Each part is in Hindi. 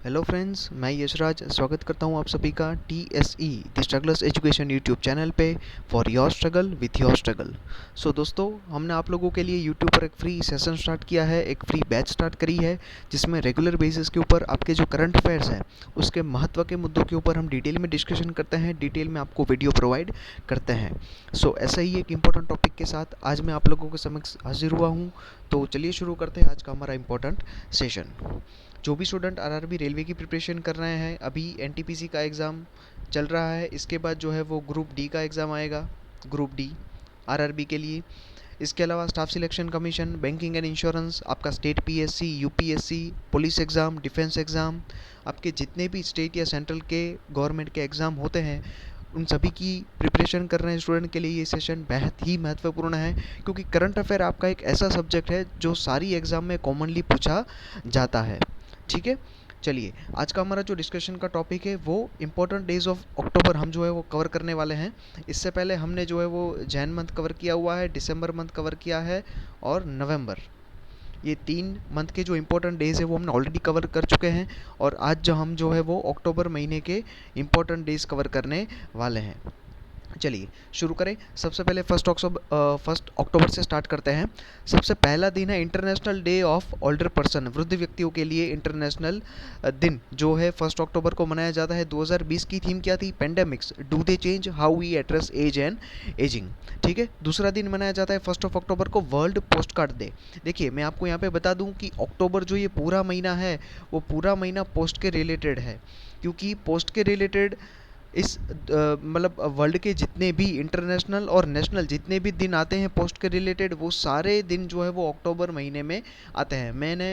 हेलो फ्रेंड्स, मैं यशराज स्वागत करता हूं आप सभी का TSE the strugglers education YouTube channel पे for your struggle with your struggle. So दोस्तों, हमने आप लोगों के लिए यूट्यूब पर एक फ्री सेशन स्टार्ट किया है, एक फ्री बैच स्टार्ट करी है, जिसमें रेगुलर बेसिस के ऊपर आपके जो करंट अफेयर्स हैं उसके महत्व के मुद्दों के ऊपर हम डिटेल में डिस्कशन करते हैं, डिटेल में आपको वीडियो प्रोवाइड करते हैं। सो ऐसा ही एक इम्पोर्टेंट टॉपिक के साथ आज मैं आप लोगों के समक्ष हाजिर हुआ हूँ। तो चलिए शुरू करते हैं आज का हमारा इम्पोर्टेंट सेशन। जो भी स्टूडेंट आरआरबी रेलवे की प्रिपरेशन कर रहे हैं, अभी एनटीपीसी का एग्ज़ाम चल रहा है, इसके बाद जो है वो ग्रुप डी का एग्ज़ाम आएगा, ग्रुप डी आरआरबी के लिए। इसके अलावा staff selection commission, banking and insurance, आपका state PSC, UPSC, police exam, defence exam, आपके जितने भी स्टेट या सेंट्रल के गवर्नमेंट के एग्ज़ाम होते हैं उन सभी की प्रिपरेशन कर रहे हैं स्टूडेंट के लिए ये सेशन बेहद ही महत्वपूर्ण है, क्योंकि करंट अफेयर आपका एक ऐसा सब्जेक्ट है जो सारी एग्ज़ाम में कॉमनली पूछा जाता है। ठीक है, चलिए आज का हमारा जो डिस्कशन का टॉपिक है वो इम्पोर्टेंट डेज ऑफ अक्टूबर हम जो है वो कवर करने वाले हैं। इससे पहले हमने जो है वो जैन मंथ कवर किया हुआ है, दिसंबर मंथ कवर किया है और नवंबर, ये 3 मंथ के जो इम्पोर्टेंट डेज़ है वो हमने ऑलरेडी कवर कर चुके हैं। और आज जो हम जो है वो अक्टूबर महीने के इम्पोर्टेंट डेज़ कवर करने वाले हैं। चलिए शुरू करें। सबसे पहले फर्स्ट अक्टूबर से स्टार्ट करते हैं। सबसे पहला दिन है international day of older person, वृद्ध व्यक्तियों के लिए इंटरनेशनल दिन जो है 1 अक्टूबर को मनाया जाता है। 2020 की थीम क्या थी? Pandemics, do they change how we address age and ageing. ठीक है, दूसरा दिन मनाया जाता है 1 अक्टूबर को वर्ल्ड पोस्ट कार्ड डे। देखिए मैं आपको यहाँ पे बता दूँ कि अक्टूबर जो ये पूरा महीना है वो पूरा महीना पोस्ट के रिलेटेड है, क्योंकि पोस्ट के रिलेटेड इस मतलब वर्ल्ड के जितने भी इंटरनेशनल और नेशनल जितने भी दिन आते हैं पोस्ट के रिलेटेड, वो सारे दिन जो है वो अक्टूबर महीने में आते हैं। मैंने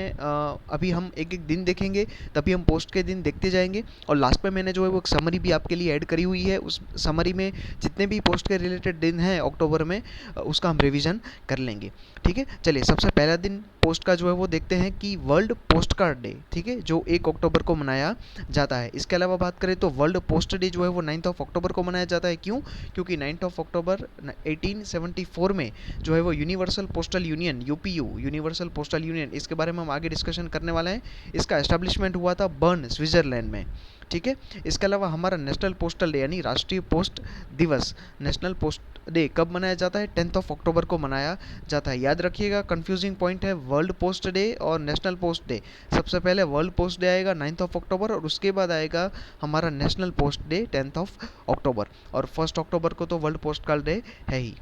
अभी हम एक एक दिन देखेंगे, तभी हम पोस्ट के दिन देखते जाएंगे, और लास्ट में मैंने जो है वो एक समरी भी आपके लिए ऐड करी हुई है। उस समरी में जितने भी पोस्ट के रिलेटेड दिन हैं अक्टूबर में उसका हम रिविज़न कर लेंगे। ठीक है, चलिए सबसे पहला दिन पोस्ट का जो है वो देखते हैं कि वर्ल्ड पोस्ट कार्ड डे, ठीक है, जो 1 अक्टूबर को मनाया जाता है। इसके अलावा बात करें तो वर्ल्ड पोस्ट डे जो है वो 9 अक्टूबर को मनाया जाता है। क्यों? क्योंकि 9 अक्टूबर 1874 में जो है वो universal postal union, UPU, universal postal union, इसके बारे में हम आगे डिस्कशन करने वाले हैं, इसका एस्टेब्लिशमेंट हुआ था बर्न, स्विट्ज़रलैंड में। ठीक है, इसके अलावा हमारा नेशनल पोस्टल डे यानी राष्ट्रीय पोस्ट दिवस, नेशनल पोस्ट डे कब मनाया जाता है? 10 अक्टूबर को मनाया जाता है। याद रखिएगा, कंफ्यूजिंग पॉइंट है वर्ल्ड पोस्ट डे और नेशनल पोस्ट डे। सबसे पहले वर्ल्ड पोस्ट डे आएगा 9 अक्टूबर, और उसके बाद आएगा हमारा नेशनल पोस्ट डे 10 अक्टूबर, और 1 अक्टूबर को तो वर्ल्ड पोस्ट कार्ड डे है ही।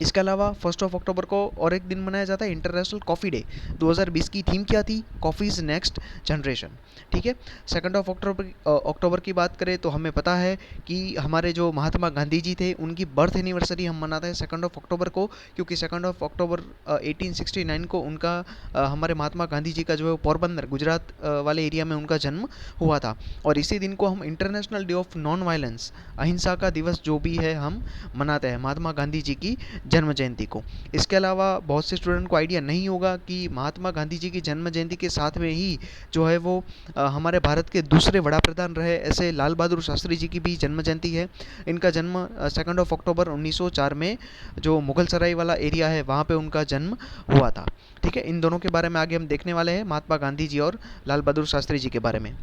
इसके अलावा 1 अक्टूबर को और एक दिन मनाया जाता है इंटरनेशनल कॉफ़ी डे। 2020 की थीम क्या थी? Coffee is next generation. ठीक है, 2 अक्टूबर की बात करें तो हमें पता है कि हमारे जो महात्मा गांधी जी थे उनकी बर्थ एनिवर्सरी हम मनाते हैं 2 अक्टूबर को, क्योंकि 2 अक्टूबर 1869 को उनका हमारे महात्मा गांधी जी का जो है पोरबंदर, गुजरात वाले एरिया में उनका जन्म हुआ था। और इसी दिन को हम international day of non violence, अहिंसा का दिवस जो भी है, हम मनाते हैं महात्मा गांधी जी की जन्म जयंती को। इसके अलावा बहुत से स्टूडेंट को आइडिया नहीं होगा कि महात्मा गांधी जी की जन्म जयंती के साथ में ही जो है वो हमारे भारत के दूसरे वड़ा प्रधान रहे ऐसे लाल बहादुर शास्त्री जी की भी जन्म जयंती है। इनका जन्म 2 अक्टूबर 1904 में जो मुगल सराय वाला एरिया है वहाँ पे उनका जन्म हुआ था। ठीक है, इन दोनों के बारे में आगे हम देखने वाले हैं, महात्मा गांधी जी और लाल बहादुर शास्त्री जी के बारे में।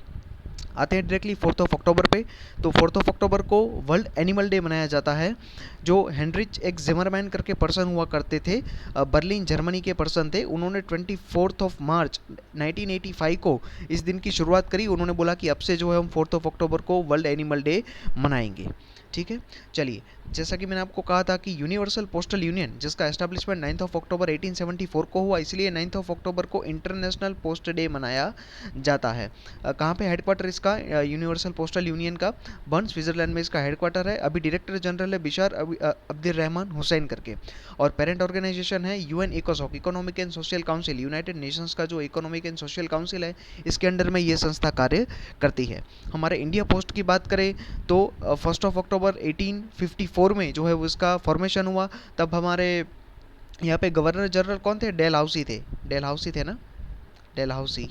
आते हैं डायरेक्टली 4 अक्टूबर पे। तो 4 अक्टूबर को वर्ल्ड एनिमल डे मनाया जाता है। जो हेनरिच एक जिमरमैन करके पर्सन हुआ करते थे, बर्लिन जर्मनी के पर्सन थे, उन्होंने 24 मार्च 1985 को इस दिन की शुरुआत करी। उन्होंने बोला कि अब से जो है हम 4 अक्टूबर को वर्ल्ड एनिमल डे मनाएंगे। ठीक है, चलिए जैसा कि मैंने आपको कहा था कि यूनिवर्सल पोस्टल यूनियन जिसका एस्टेब्लिशमेंट 9 अक्टूबर 1874 को हुआ, इसलिए 9 अक्टूबर को इंटरनेशनल पोस्ट डे मनाया जाता है। कहाँ पे हेडक्वार्टर इसका? यूनिवर्सल पोस्टल यूनियन का बर्न, स्विट्जरलैंड में इसका हेडक्वार्टर है। अभी डायरेक्टर जनरल है बिशार अब्दुल रहमान हुसैन करके, और पेरेंट ऑर्गेनाइजेशन है यूएन इकोसॉक, economic and social council, united nations का जो इकोनॉमिक एंड सोशल काउंसिल है, इसके अंडर में ये संस्था कार्य करती है। हमारे इंडिया पोस्ट की बात करें तो 1 अक्टूबर 1854 में जो है वो इसका फॉर्मेशन हुआ। तब हमारे यहाँ पे गवर्नर जनरल कौन थे? डेलहाउसी थे, डेलहाउसी थे ना, डेलहाउसी।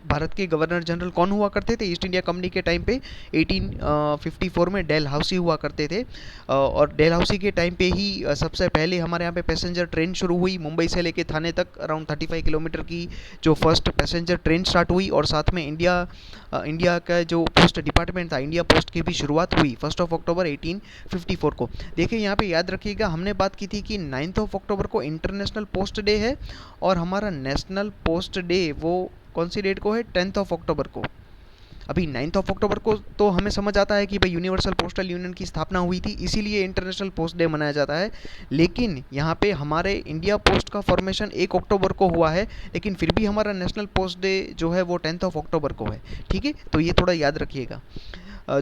भारत के गवर्नर जनरल कौन हुआ करते थे ईस्ट इंडिया कंपनी के टाइम पे? 1854 में डेलहाउसी हुआ करते थे। और डेलहाउसी के टाइम पे ही सबसे पहले हमारे यहाँ पे पैसेंजर ट्रेन शुरू हुई मुंबई से लेके थाने तक, अराउंड 35 किलोमीटर की जो फर्स्ट पैसेंजर ट्रेन स्टार्ट हुई। और साथ में इंडिया का जो पोस्ट डिपार्टमेंट था, इंडिया पोस्ट की भी शुरुआत हुई 1 अक्टूबर 1854 को। देखिए यहाँ पे याद रखिएगा, हमने बात की थी कि 9 अक्टूबर को इंटरनेशनल पोस्ट डे है और हमारा नेशनल पोस्ट डे वो कौन सी डेट को है? 10 अक्टूबर को। अभी 9 अक्टूबर को तो हमें समझ आता है कि भाई यूनिवर्सल पोस्टल यूनियन की स्थापना हुई थी, इसीलिए इंटरनेशनल पोस्ट डे मनाया जाता है। लेकिन यहाँ पे हमारे इंडिया पोस्ट का फॉर्मेशन 1 अक्टूबर को हुआ है, लेकिन फिर भी हमारा नेशनल पोस्ट डे जो है वो 10 अक्टूबर को है। ठीक है, तो ये थोड़ा याद रखिएगा।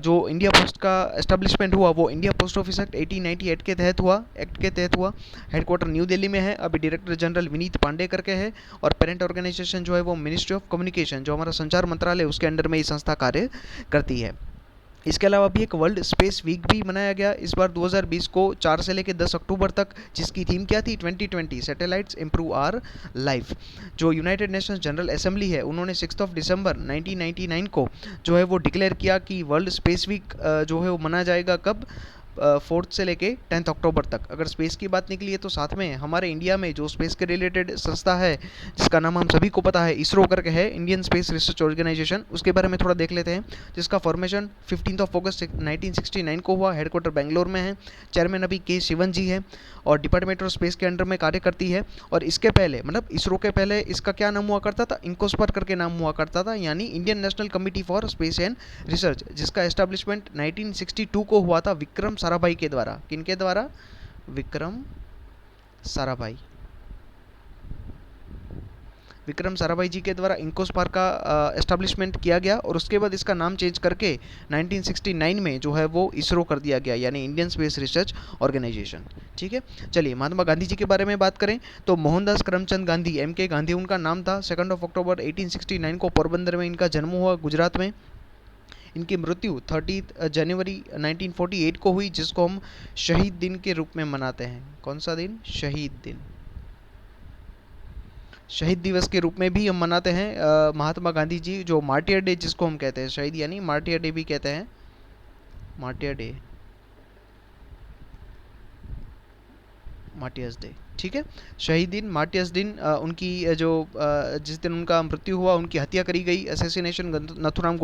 जो इंडिया पोस्ट का एस्टेब्लिशमेंट हुआ वो इंडिया पोस्ट ऑफिस एक्ट 1898 के तहत हुआ। हेडक्वार्टर न्यू दिल्ली में है। अभी डायरेक्टर जनरल विनीत पांडे करके है। और पेरेंट ऑर्गेनाइजेशन जो है वो मिनिस्ट्री ऑफ कम्युनिकेशन, जो हमारा संचार मंत्रालय, उसके अंडर में ये संस्था कार्य करती है। इसके अलावा भी एक वर्ल्ड स्पेस वीक भी मनाया गया इस बार 2020 को, 4 से लेकर 10 अक्टूबर तक, जिसकी थीम क्या थी? 2020 सैटेलाइट्स इम्प्रूव आवर लाइफ। जो यूनाइटेड नेशंस जनरल असेंबली है, उन्होंने 6 दिसंबर 1999 को जो है वो डिक्लेयर किया कि वर्ल्ड स्पेस वीक जो है वो मनाया जाएगा कब? 4 से लेके 10 अक्टूबर तक। अगर स्पेस की बात निकली है तो साथ में हमारे इंडिया में जो स्पेस के रिलेटेड संस्था है, जिसका नाम हम सभी को पता है, इसरो करके है, इंडियन स्पेस रिसर्च ऑर्गेनाइजेशन, उसके बारे में थोड़ा देख लेते हैं। जिसका फॉर्मेशन 15 अगस्त 1969 को हुआ। हेडक्वार्टर बेंगलोर में है। चेयरमैन अभी के शिवन जी है और डिपार्टमेंट ऑफ स्पेस के अंडर में कार्य करती है। और इसके पहले, मतलब इसरो के पहले, इसका क्या नाम हुआ करता था? इनकोस्पर करके नाम हुआ करता था, यानी Indian national committee for space and research, जिसका एस्टेब्लिशमेंट 1962 को हुआ था विक्रम साराभाई के द्वारा। किनके द्वारा? विक्रम साराभाई। विक्रम साराभाई जी के द्वारा इनकोस्पार का एस्टेब्लिशमेंट किया गया और उसके बाद इसका नाम चेंज करके 1969 में जो है वो इसरो कर दिया गया, यानी इंडियन स्पेस रिसर्च ऑर्गेनाइजेशन। ठीक है, चलिए महात्मा गांधी जी के बारे में बात करें तो मोहनदास करमचंद गांधी, MK गांधी उनका नाम था। 2 अक्टूबर 1869 को पोरबंदर में इनका जन्म हुआ, गुजरात में। इनकी मृत्यु 30 जनवरी 1948 को हुई, जिसको हम शहीद दिन के रूप में मनाते हैं। कौन सा दिन? शहीद दिन, शहीद दिवस के रूप में भी हम मनाते हैं। महात्मा गांधी जी, जो मार्टियर डे जिसको हम कहते हैं, शहीद यानी मार्टियर डे भी कहते हैं, मार्टियर डे, मार्टियर्स डे। ठीक है, शहीद दिन, मार्टियर्स दिन। उनकी जो जिस दिन उनका मृत्यु हुआ, उनकी हत्या करी गई, असैसिनेशन नथुराम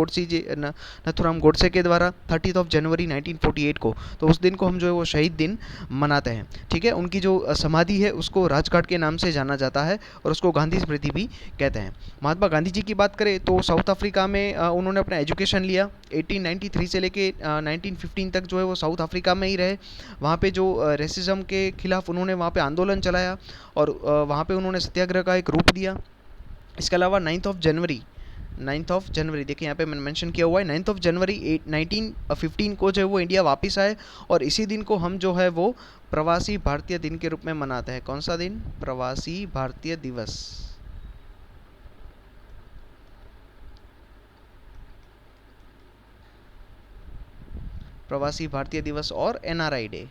गोडसे के द्वारा 30 जनवरी 1948 को। तो उस दिन को हम जो है वो शहीद दिन मनाते हैं। ठीक है, उनकी जो समाधि है उसको राजघाट के नाम से जाना जाता है और उसको गांधी स्मृति भी कहते हैं। महात्मा गांधी जी की बात करें तो साउथ अफ्रीका में उन्होंने अपना एजुकेशन लिया। 1893 से लेके 1915 तक जो है वो साउथ अफ्रीका में ही रहे। वहाँ पे जो रेसिज्म के खिलाफ उन्होंने वहाँ पे आंदोलन चलाया और वहाँ पे उन्होंने सत्याग्रह का एक रूप दिया। इसके अलावा 9 जनवरी देखिए यहाँ पे मैंने मेंशन किया हुआ है, 9 जनवरी 1915 को जो है वो इंडिया वापस आए और इसी दिन को हम जो है वो प्रवासी भारतीय दिन के रूप में मनाते हैं। कौन सा दिन? प्रवासी भारतीय दिवस। प्रवासी भारतीय दिवस और NRI डे।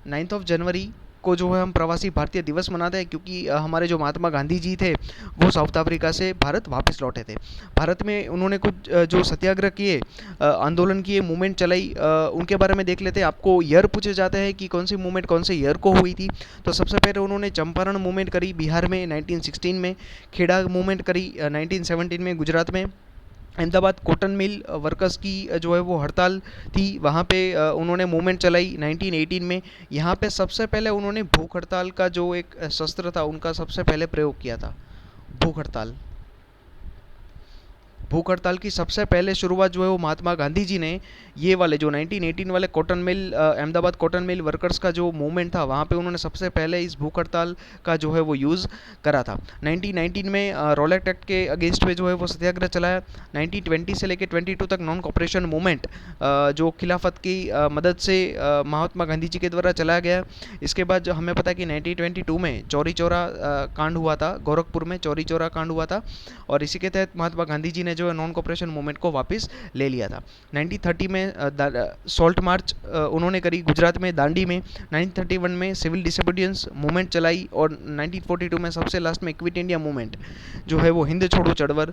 9 जनवरी को जो है हम प्रवासी भारतीय दिवस मनाते हैं, क्योंकि हमारे जो महात्मा गांधी जी थे वो साउथ अफ्रीका से भारत वापस लौटे थे। भारत में उन्होंने कुछ जो सत्याग्रह किए, आंदोलन किए, मूवमेंट चलाई, उनके बारे में देख लेते हैं। आपको ईयर पूछे जाते हैं कि कौन सी मूवमेंट कौन से ईयर को हुई थी। तो सबसे पहले उन्होंने चंपारण मूवमेंट करी बिहार में 1916 में, खेड़ा मूवमेंट करी 1917 में गुजरात में, अहमदाबाद कॉटन मिल वर्कर्स की जो है वो हड़ताल थी, वहाँ पे उन्होंने मूवमेंट चलाई 1918 में। यहाँ पे सबसे पहले उन्होंने भूख हड़ताल का जो एक शस्त्र था उनका सबसे पहले प्रयोग किया था, भूख हड़ताल। भूख हड़ताल की सबसे पहले शुरुआत जो है वो महात्मा गांधी जी ने ये वाले जो 1918 वाले cotton mill, Ahmedabad cotton mill workers का जो मूवमेंट था वहाँ पे उन्होंने सबसे पहले इस भूख हड़ताल का जो है वो यूज़ करा था। 1919 में रॉलेट एक्ट के अगेंस्ट में जो है वो सत्याग्रह चलाया। 1920 से लेकर 22 तक नॉन कॉपरेशन मूवमेंट जो खिलाफत की मदद से महात्मा गांधी जी के द्वारा चलाया गया। इसके बाद जो हमें पता है कि 1922 में चौरी चौरा कांड हुआ था, गोरखपुर में चौरी चौरा कांड हुआ था और इसी के तहत महात्मा गांधी जी ने जो है नॉन कॉपरेशन मूवमेंट को वापस ले लिया था। 1930 में सॉल्ट मार्च उन्होंने करी गुजरात में, दांडी में। 1931 में सिविल डिसोबीडियंस मूवमेंट चलाई, और 1942 में सबसे लास्ट में क्विट इंडिया मूवमेंट जो है वो हिंद छोड़ो चळवळ,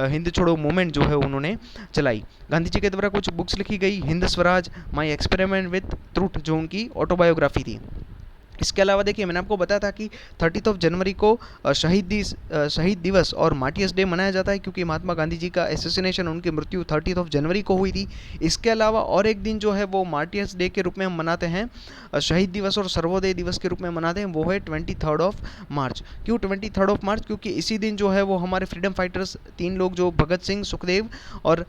हिंद छोड़ो मूवमेंट जो है उन्होंने चलाई। गांधी जी के द्वारा कुछ बुक्स लिखी गई, Hind Swaraj, my experiment with truth जो उनकी ऑटोबायोग्राफी थी। इसके अलावा देखिए मैंने आपको बताया था कि 30 जनवरी को शहीद दिवस और मार्टियर्स डे मनाया जाता है, क्योंकि महात्मा गांधी जी का एसेसिनेशन, उनकी मृत्यु 30 जनवरी को हुई थी। इसके अलावा और एक दिन जो है वो मार्टियर्स डे के रूप में हम मनाते हैं, शहीद दिवस और सर्वोदय दिवस के रूप में मनाते हैं, वो है 23 मार्च। क्यों 23 मार्च? क्योंकि इसी दिन जो है वो हमारे फ्रीडम फाइटर्स 3 लोग, जो भगत सिंह, सुखदेव और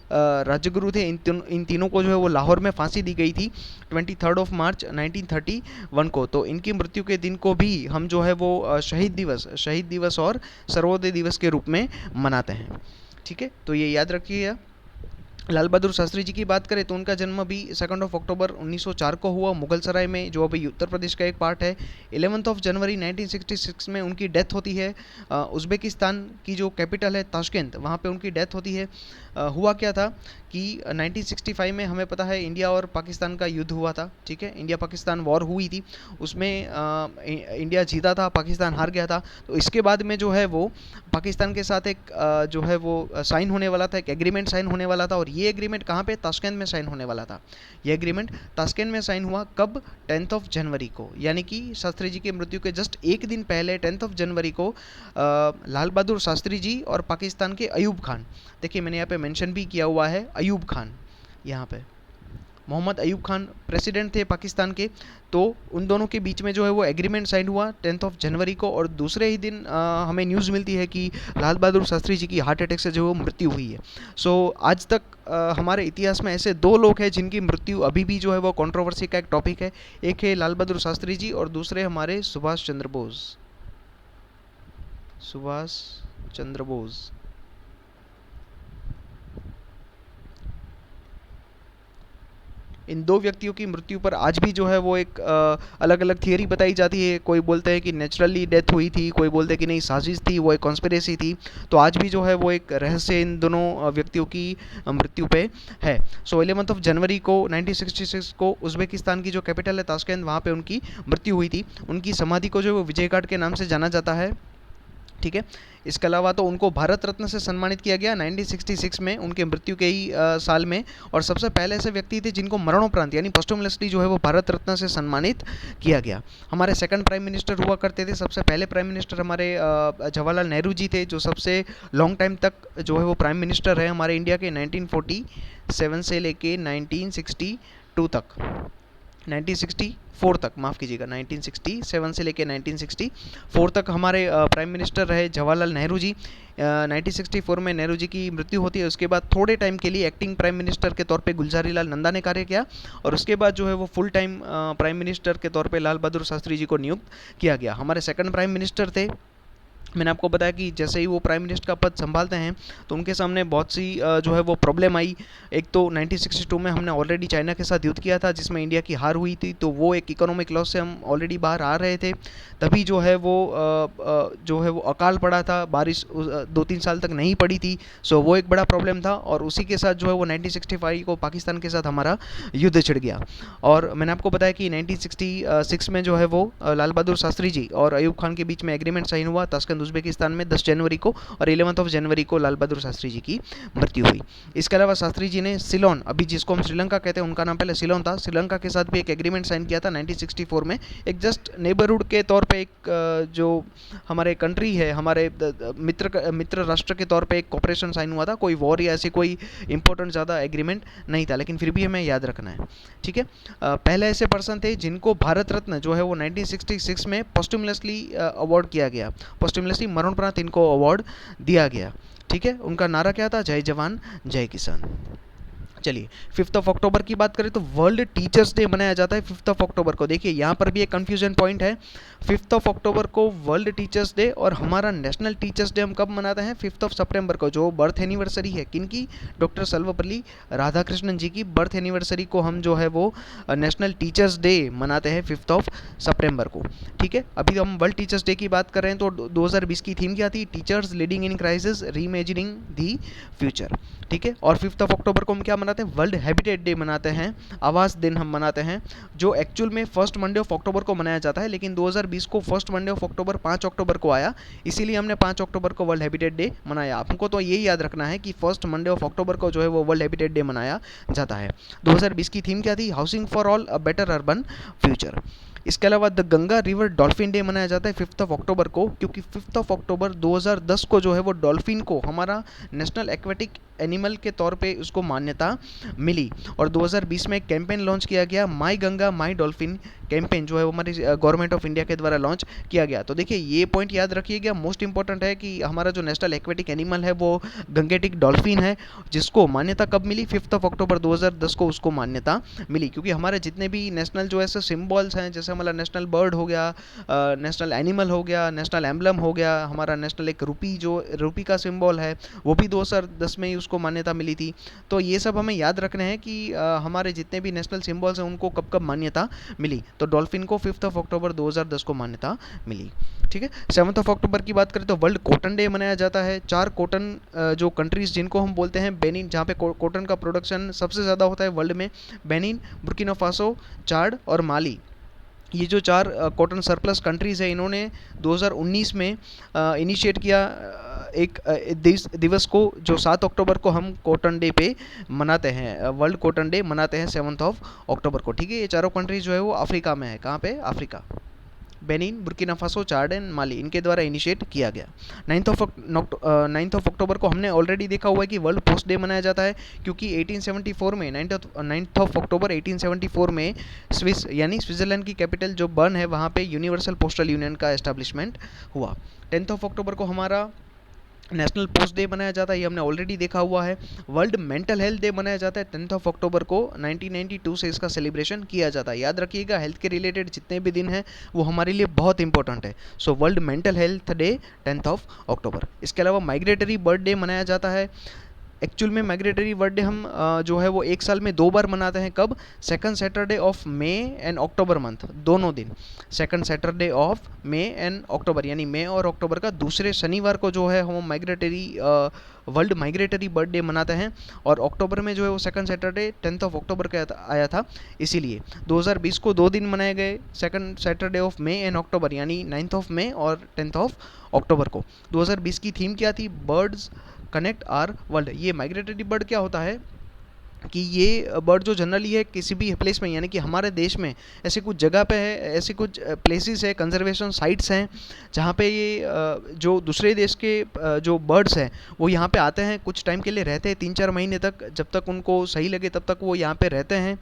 राजगुरु थे, इन तीनों को जो है वो लाहौर में फांसी दी गई थी 23 मार्च 1931 को। तो इनकी मृत्यु के दिन को भी हम जो है वो शहीद दिवस और सर्वोदय दिवस के रूप में मनाते हैं। ठीक है, तो ये याद रखिएगा। लाल बहादुर शास्त्री जी की बात करें तो उनका जन्म भी 2 अक्टूबर 1904 को हुआ, मुगल सराय में, जो अभी उत्तर प्रदेश का एक पार्ट है। 11 जनवरी 1966 में उनकी डेथ होती है। उज़्बेकिस्तान की जो कैपिटल है ताशकंद, वहाँ पे उनकी डेथ होती है। हुआ क्या था कि 1965 में हमें पता है इंडिया और पाकिस्तान का युद्ध हुआ था। ठीक है, इंडिया पाकिस्तान वॉर हुई थी, उसमें इंडिया जीता था, पाकिस्तान हार गया था। तो इसके बाद में जो है वो पाकिस्तान के साथ एक जो है वो साइन होने वाला था, एक एग्रीमेंट साइन होने वाला था, और ये एग्रीमेंट कहाँ पे? ताशकंद में साइन होने वाला था। ये एग्रीमेंट ताशकंद में साइन हुआ कब? 10 जनवरी को, यानी कि शास्त्री जी की मृत्यु के जस्ट एक दिन पहले 10 जनवरी को लाल बहादुर शास्त्री जी और पाकिस्तान के अयूब खान, देखिए मैंने यहाँ पे मेंशन भी किया हुआ है अयूब खान, यहाँ पे मोहम्मद अयूब खान प्रेसिडेंट थे पाकिस्तान के। तो उन दोनों के बीच में जो है वो एग्रीमेंट साइन हुआ 10 जनवरी को, और दूसरे ही दिन हमें न्यूज़ मिलती है कि लाल बहादुर शास्त्री जी की हार्ट अटैक से जो मृत्यु हुई है। सो आज तक हमारे इतिहास में ऐसे 2 लोग हैं जिनकी मृत्यु अभी भी जो है वो कंट्रोवर्सी का एक टॉपिक है। एक है लाल बहादुर शास्त्री जी और दूसरे हमारे सुभाष चंद्र बोस। इन 2 व्यक्तियों की मृत्यु पर आज भी जो है वो एक अलग अलग थियरी बताई जाती है। कोई बोलते हैं कि नेचुरली डेथ हुई थी, कोई बोलते हैं कि नहीं साजिश थी, वो एक कॉन्स्पिरेसी थी। तो आज भी जो है वो एक रहस्य इन दोनों व्यक्तियों की मृत्यु पे है। सो 11 जनवरी को 1966 को उज़्बेकिस्तान की जो कैपिटल है ताशकंद, वहाँ पे उनकी मृत्यु हुई थी। उनकी समाधि को जो है वो विजय घाट के नाम से जाना जाता है। ठीक है, इसके अलावा तो उनको भारत रत्न से सम्मानित किया गया 1966 में, उनके मृत्यु के ही साल में। और सबसे पहले ऐसे व्यक्ति थे जिनको मरणोपरांत यानी पोस्टुमसली जो है वो भारत रत्न से सम्मानित किया गया। हमारे सेकंड प्राइम मिनिस्टर हुआ करते थे, सबसे पहले प्राइम मिनिस्टर हमारे जवाहरलाल नेहरू जी थे, जो सबसे लॉन्ग टाइम तक जो है वो प्राइम मिनिस्टर रहे हमारे इंडिया के, 1947 से लेके 1962 तक, 1964 तक, माफ़ कीजिएगा, 1967 से लेकर 1964 तक हमारे प्राइम मिनिस्टर रहे जवाहरलाल नेहरू जी। 1964 में नेहरू जी की मृत्यु होती है। उसके बाद थोड़े टाइम के लिए एक्टिंग प्राइम मिनिस्टर के तौर पे गुलजारी लाल नंदा ने कार्य किया, और उसके बाद जो है वो फुल टाइम प्राइम मिनिस्टर के तौर पे लाल बहादुर शास्त्री जी को नियुक्त किया गया। हमारे सेकंड प्राइम मिनिस्टर थे, मैंने आपको बताया कि जैसे ही वो प्राइम मिनिस्टर का पद संभालते हैं तो उनके सामने बहुत सी जो है वो प्रॉब्लम आई। एक तो 1962 में हमने ऑलरेडी चाइना के साथ युद्ध किया था जिसमें इंडिया की हार हुई थी, तो वो एक इकोनॉमिक लॉस से हम ऑलरेडी बाहर आ रहे थे। तभी जो है वो अकाल पड़ा था, बारिश 2-3 साल तक नहीं पड़ी थी। सो वो एक बड़ा प्रॉब्लम था, और उसी के साथ जो है वो 1965 को पाकिस्तान के साथ हमारा युद्ध छिड़ गया। और मैंने आपको बताया कि 1966 में जो है वो लाल बहादुर शास्त्री जी और अयूब खान के बीच में एग्रीमेंट साइन हुआ ताशकंद उज़्बेकिस्तान में 10 जनवरी को, और 11 जनवरी को लाल बहादुर शास्त्री जी की मृत्यु हुई। इसके अलावा शास्त्री जी ने सिलोन, अभी जिसको हम श्रीलंका कहते हैं, उनका नाम पहले सिलोन था, श्रीलंका के साथ भी एक एग्रीमेंट साइन किया था 1964 में। एक जस्ट नेबरहुड के तौर पे एक जो हमारे कंट्री है, हमारे मित्र राष्ट्र के तौर पे एक कॉपरेशन साइन हुआ था। कोई वॉर या ऐसी कोई इंपॉर्टेंट ज़्यादा एग्रीमेंट नहीं था, लेकिन फिर भी हमें याद रखना है। ठीक है, पहले ऐसे पर्सन थे जिनको भारत रत्न जो है वो 1966 में पोस्टुमसली अवार्ड किया गया, पोस्टुमसली मरणोपरांत इनको अवार्ड दिया गया। ठीक है, उनका नारा क्या था? जय जवान जय किसान। चलिए 5 अक्टूबर की बात करें तो वर्ल्ड टीचर्स डे मनाया जाता है 5 अक्टूबर को। देखिए यहाँ पर भी एक कंफ्यूजन पॉइंट है। 5 अक्टूबर को वर्ल्ड टीचर्स डे और हमारा नेशनल टीचर्स डे हम कब मनाते हैं? 5 सितंबर को, जो बर्थ एनिवर्सरी है किनकी? डॉक्टर सर्वपल्ली राधाकृष्णन जी की बर्थ एनिवर्सरी को हम जो है वो नेशनल टीचर्स डे मनाते हैं 5 सितंबर को। ठीक है, अभी हम वर्ल्ड टीचर्स डे की बात कर रहे हैं तो 2020 की थीम क्या थी? Teachers leading in crisis reimagining the future. ठीक है, और 5 अक्टूबर को हम क्या मनाते हैं? वर्ल्ड हैबिटेट डे मनाते हैं, आवास दिन हम मनाते हैं, जो एक्चुअल में फर्स्ट मंडे ऑफ अक्टूबर को मनाया जाता है, लेकिन 2020 को फर्स्ट मंडे ऑफ अक्टूबर 5 अक्टूबर को आया, इसीलिए हमने 5 अक्टूबर को वर्ल्ड हैबिटेट डे मनाया। आपको तो यही याद रखना है कि फर्स्ट मंडे ऑफ अक्टूबर को जो है वो वर्ल्ड हैबिटेट डे मनाया जाता है। 2020 की थीम क्या थी? Housing for all, a better urban future. इसके अलावा the Ganga river dolphin day मनाया जाता है 5 अक्टूबर को, क्योंकि 5 अक्टूबर 2010 को जो है वो डॉल्फिन को हमारा नेशनल एक्वेटिक एनिमल के तौर पे उसको मान्यता मिली। और 2020 में कैंपेन लॉन्च किया गया, माई गंगा माई डॉल्फिन कैंपेन, जो है वो हमारी गवर्नमेंट ऑफ इंडिया के द्वारा लॉन्च किया गया। तो देखिए ये पॉइंट याद रखिएगा, मोस्ट इंपॉर्टेंट है कि हमारा जो नेशनल एक्वेटिक एनिमल है वो गंगेटिक डॉल्फिन है, जिसको मान्यता कब मिली? 5 अक्टूबर 2010 को उसको मान्यता मिली। क्योंकि हमारे जितने भी नेशनल जो ऐसे सिम्बॉल्स हैं, जैसे हमारा नेशनल बर्ड हो गया, नेशनल एनिमल हो गया, नेशनल एम्बलम हो गया, हमारा नेशनल एक रुपी, जो रुपी का सिम्बॉल है, वो भी 2010 में ही उसको मान्यता मिली थी। तो ये सब हमें याद रखने हैं कि हमारे जितने भी नेशनल सिम्बॉल्स हैं उनको कब कब मान्यता मिली। तो डॉल्फिन को 5 अक्टूबर 2010 को मान्यता मिली। ठीक है, 7 अक्टूबर की बात करें तो वर्ल्ड कॉटन डे मनाया जाता है। 4 कॉटन जो कंट्रीज जिनको हम बोलते हैं बेनिन, जहाँ पे कॉटन का प्रोडक्शन सबसे ज़्यादा होता है वर्ल्ड में, बेनिन, बुर्किना फासो, चाड और माली, ये जो 4 कॉटन सरप्लस कंट्रीज़ है, इन्होंने 2019 में इनिशिएट किया एक दिवस को, जो 7 अक्टूबर को हम कॉटन डे पे मनाते हैं, वर्ल्ड कॉटन डे मनाते हैं 7 अक्टूबर को। ठीक है, ये चारों कंट्रीज जो है वो अफ्रीका में है। कहाँ पे? Africa. Benin, Burkina Faso, Chad and Mali, इनके द्वारा इनिशिएट किया गया। 9 अक्टूबर को हमने ऑलरेडी देखा हुआ है कि वर्ल्ड पोस्ट डे मनाया जाता है, क्योंकि 1874 में 9 अक्टूबर 1874 में स्विस यानी स्विट्ज़रलैंड की कैपिटल जो बर्न है, वहाँ पे यूनिवर्सल पोस्टल यूनियन का एस्टैब्लिशमेंट हुआ। 10 अक्टूबर को हमारा नेशनल पोस्ट डे मनाया जाता है, ये हमने ऑलरेडी देखा हुआ है। वर्ल्ड मेंटल हेल्थ डे मनाया जाता है 10 अक्टूबर को, 1992 से इसका सेलिब्रेशन किया जाता है। याद रखिएगा, हेल्थ के रिलेटेड जितने भी दिन हैं वो हमारे लिए बहुत इंपॉर्टेंट है। So world mental health day 10 अक्टूबर। इसके अलावा माइग्रेटरी बर्ड डे मनाया जाता है। एक्चुअल में माइग्रेटरी बर्थडे हम जो है वो एक साल में 2 बार मनाते हैं। कब? Second Saturday of May and October month, दोनों दिन, second Saturday of May and October, यानी मई और अक्टूबर का दूसरे शनिवार को जो है हम माइग्रेटरी वर्ल्ड माइग्रेटरी बर्थडे मनाते हैं। और अक्टूबर में जो है वो सेकंड सैटरडे 10 अक्टूबर का आया था, इसीलिए 2020 को 2 दिन मनाए गए, second Saturday of May and October, यानी 9 मई और 10 अक्टूबर को। 2020 की थीम क्या थी? Birds connect our world. ये माइग्रेटरी बर्ड क्या होता है कि ये बर्ड जो जनरली है किसी भी प्लेस में, यानी कि हमारे देश में ऐसी कुछ जगह पे है, ऐसी कुछ प्लेसेस है, कंजर्वेशन साइट्स हैं, जहाँ पे ये जो दूसरे देश के जो बर्ड्स हैं वो यहाँ पे आते हैं, कुछ टाइम के लिए रहते हैं, 3-4 महीने तक, जब तक उनको सही लगे तब तक वो यहाँ पे रहते हैं,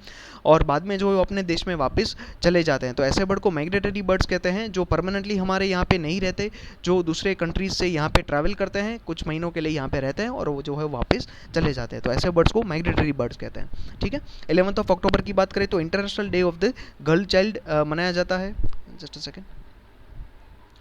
और बाद में जो है वो अपने देश में वापस चले जाते हैं। तो ऐसे बर्ड को माइग्रेटरी बर्ड्स कहते हैं, जो परमानेंटली हमारे यहाँ पे नहीं रहते, जो दूसरे कंट्रीज से यहाँ पे ट्रैवल करते हैं, कुछ महीनों के लिए यहाँ पे रहते हैं और वो जो है वापस चले जाते हैं। तो ऐसे बर्ड्स को माइग्रेटरी बर्ड्स कहते हैं। ठीक है, 11 अक्टूबर की बात करें तो international day of the girl child मनाया जाता है। Just a second,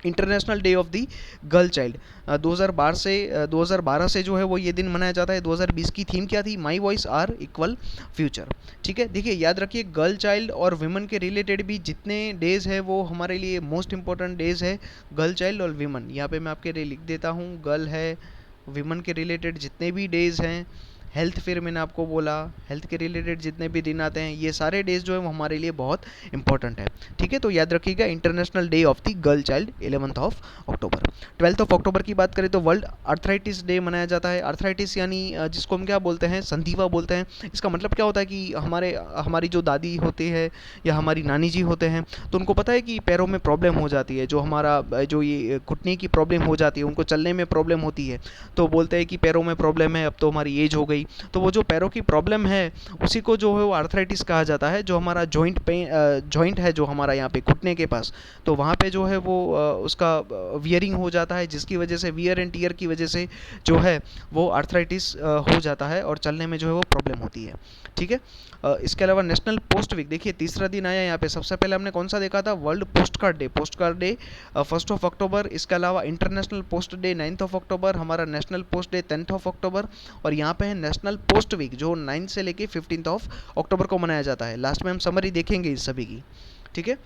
international day of the girl child 2012 से जो है वो ये दिन मनाया जाता है। 2020 की थीम क्या थी? My voice our equal future. ठीक है, देखिए याद रखिए, गर्ल चाइल्ड और विमेन के रिलेटेड भी जितने डेज़ है वो हमारे लिए मोस्ट इंपॉर्टेंट डेज़ है, गर्ल चाइल्ड और विमेन। यहाँ पे मैं आपके लिए लिख देता हूँ, गर्ल है, विमेन के रिलेटेड जितने भी डेज़ हैं, हेल्थ, फिर मैंने आपको बोला हेल्थ के रिलेटेड जितने भी दिन आते हैं, ये सारे डेज जो है वो हमारे लिए बहुत इंपॉर्टेंट है। ठीक है, तो याद रखिएगा, international day of the girl child 11 अक्टूबर। 12 अक्टूबर की बात करें तो वर्ल्ड आर्थराइटिस डे मनाया जाता है। आर्थराइटिस यानी जिसको हम क्या बोलते हैं? संधिवा बोलते हैं। इसका मतलब क्या होता है कि हमारी जो दादी होती है या हमारी नानी जी होते हैं, तो उनको पता है कि पैरों में प्रॉब्लम हो जाती है, जो ये घुटने की प्रॉब्लम हो जाती है, उनको चलने में प्रॉब्लम होती है, तो बोलते हैं कि पैरों में प्रॉब्लम है, अब तो हमारी एज हो गई, होगी, तो वो जो पैरों की प्रॉब्लम है उसी को जो है वो आर्थराइटिस कहा जाता है। जो हमारा जॉइंट है जो हमारा यहाँ पे घुटने के पास, तो वहाँ पे जो है वो उसका वियरिंग हो जाता है, जिसकी वजह से वियर एंड टीयर की वजह से जो है वो आर्थराइटिस हो जाता है और चलने में जो है वो प्रॉब्लम होती है। ठीक है, इसके अलावा नेशनल पोस्ट वीक, देखिए तीसरा दिन आया यहाँ पे। सबसे पहले हमने कौन सा देखा था, world postcard day. Post card day 1 अक्टूबर। इसके अलावा इंटरनेशनल पोस्ट डे 9 अक्टूबर, हमारा नेशनल पोस्ट डे 10 अक्टूबर, और यहाँ पे है नेशनल पोस्ट वीक जो 9 से लेके 15 अक्टूबर को मनाया जाता है। लास्ट में हम समरी देखेंगे इस सभी की। ठीक है,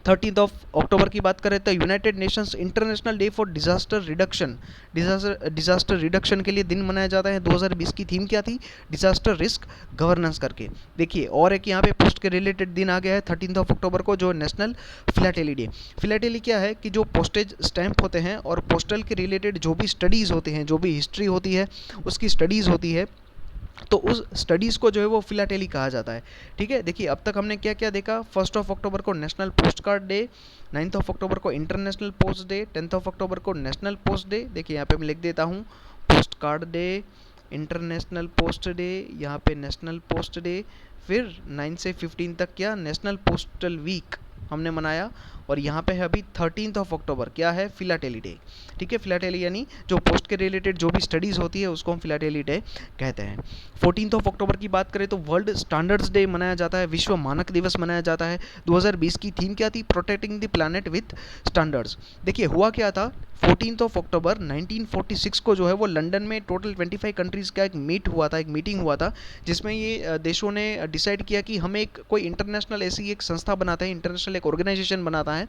13 अक्टूबर की बात करें तो United Nations international day for disaster reduction, disaster reduction के लिए दिन मनाया जाता है। 2020 की थीम क्या थी, डिजास्टर रिस्क गवर्नेंस करके। देखिए और एक यहाँ पे पोस्ट के रिलेटेड दिन आ गया है 13 अक्टूबर को, जो नेशनल फिलाटेली डे। फिलाटेली क्या है कि जो पोस्टेज स्टैंप होते हैं और पोस्टल के रिलेटेड जो भी स्टडीज़ होते हैं, जो भी हिस्ट्री होती है उसकी स्टडीज़ होती है, तो उस स्टडीज़ को जो है वो फिलाटेली कहा जाता है। ठीक है, देखिए अब तक हमने क्या क्या देखा। 1 अक्टूबर को नेशनल पोस्ट कार्ड डे, 9 अक्टूबर को इंटरनेशनल पोस्ट डे, 10 अक्टूबर को नेशनल पोस्ट डे। देखिए यहाँ पे मैं लिख देता हूँ, post card day, international post day, यहाँ पे नेशनल पोस्ट डे, फिर 9 से 15 तक क्या, नेशनल पोस्टल वीक हमने मनाया, और यहाँ पे है अभी 13 अक्टूबर क्या है, फिलाटेली डे। ठीक है, फिलाटेली यानी जो पोस्ट के रिलेटेड जो भी स्टडीज़ होती है उसको हम फिलाटेली डे कहते हैं। 14 अक्टूबर की बात करें तो वर्ल्ड स्टैंडर्ड्स डे मनाया जाता है, विश्व मानक दिवस मनाया जाता है। 2020 की थीम क्या थी, protecting the planet with standards. देखिए हुआ क्या था, 14 अक्टूबर 1946 को जो है वो लंदन में टोटल 25 कंट्रीज़ का एक मीटिंग हुआ था, जिसमें ये देशों ने डिसाइड किया कि हमें एक कोई इंटरनेशनल ऐसी एक संस्था बनाते हैं, इंटरनेशनल एक ऑर्गेनाइजेशन बनाता है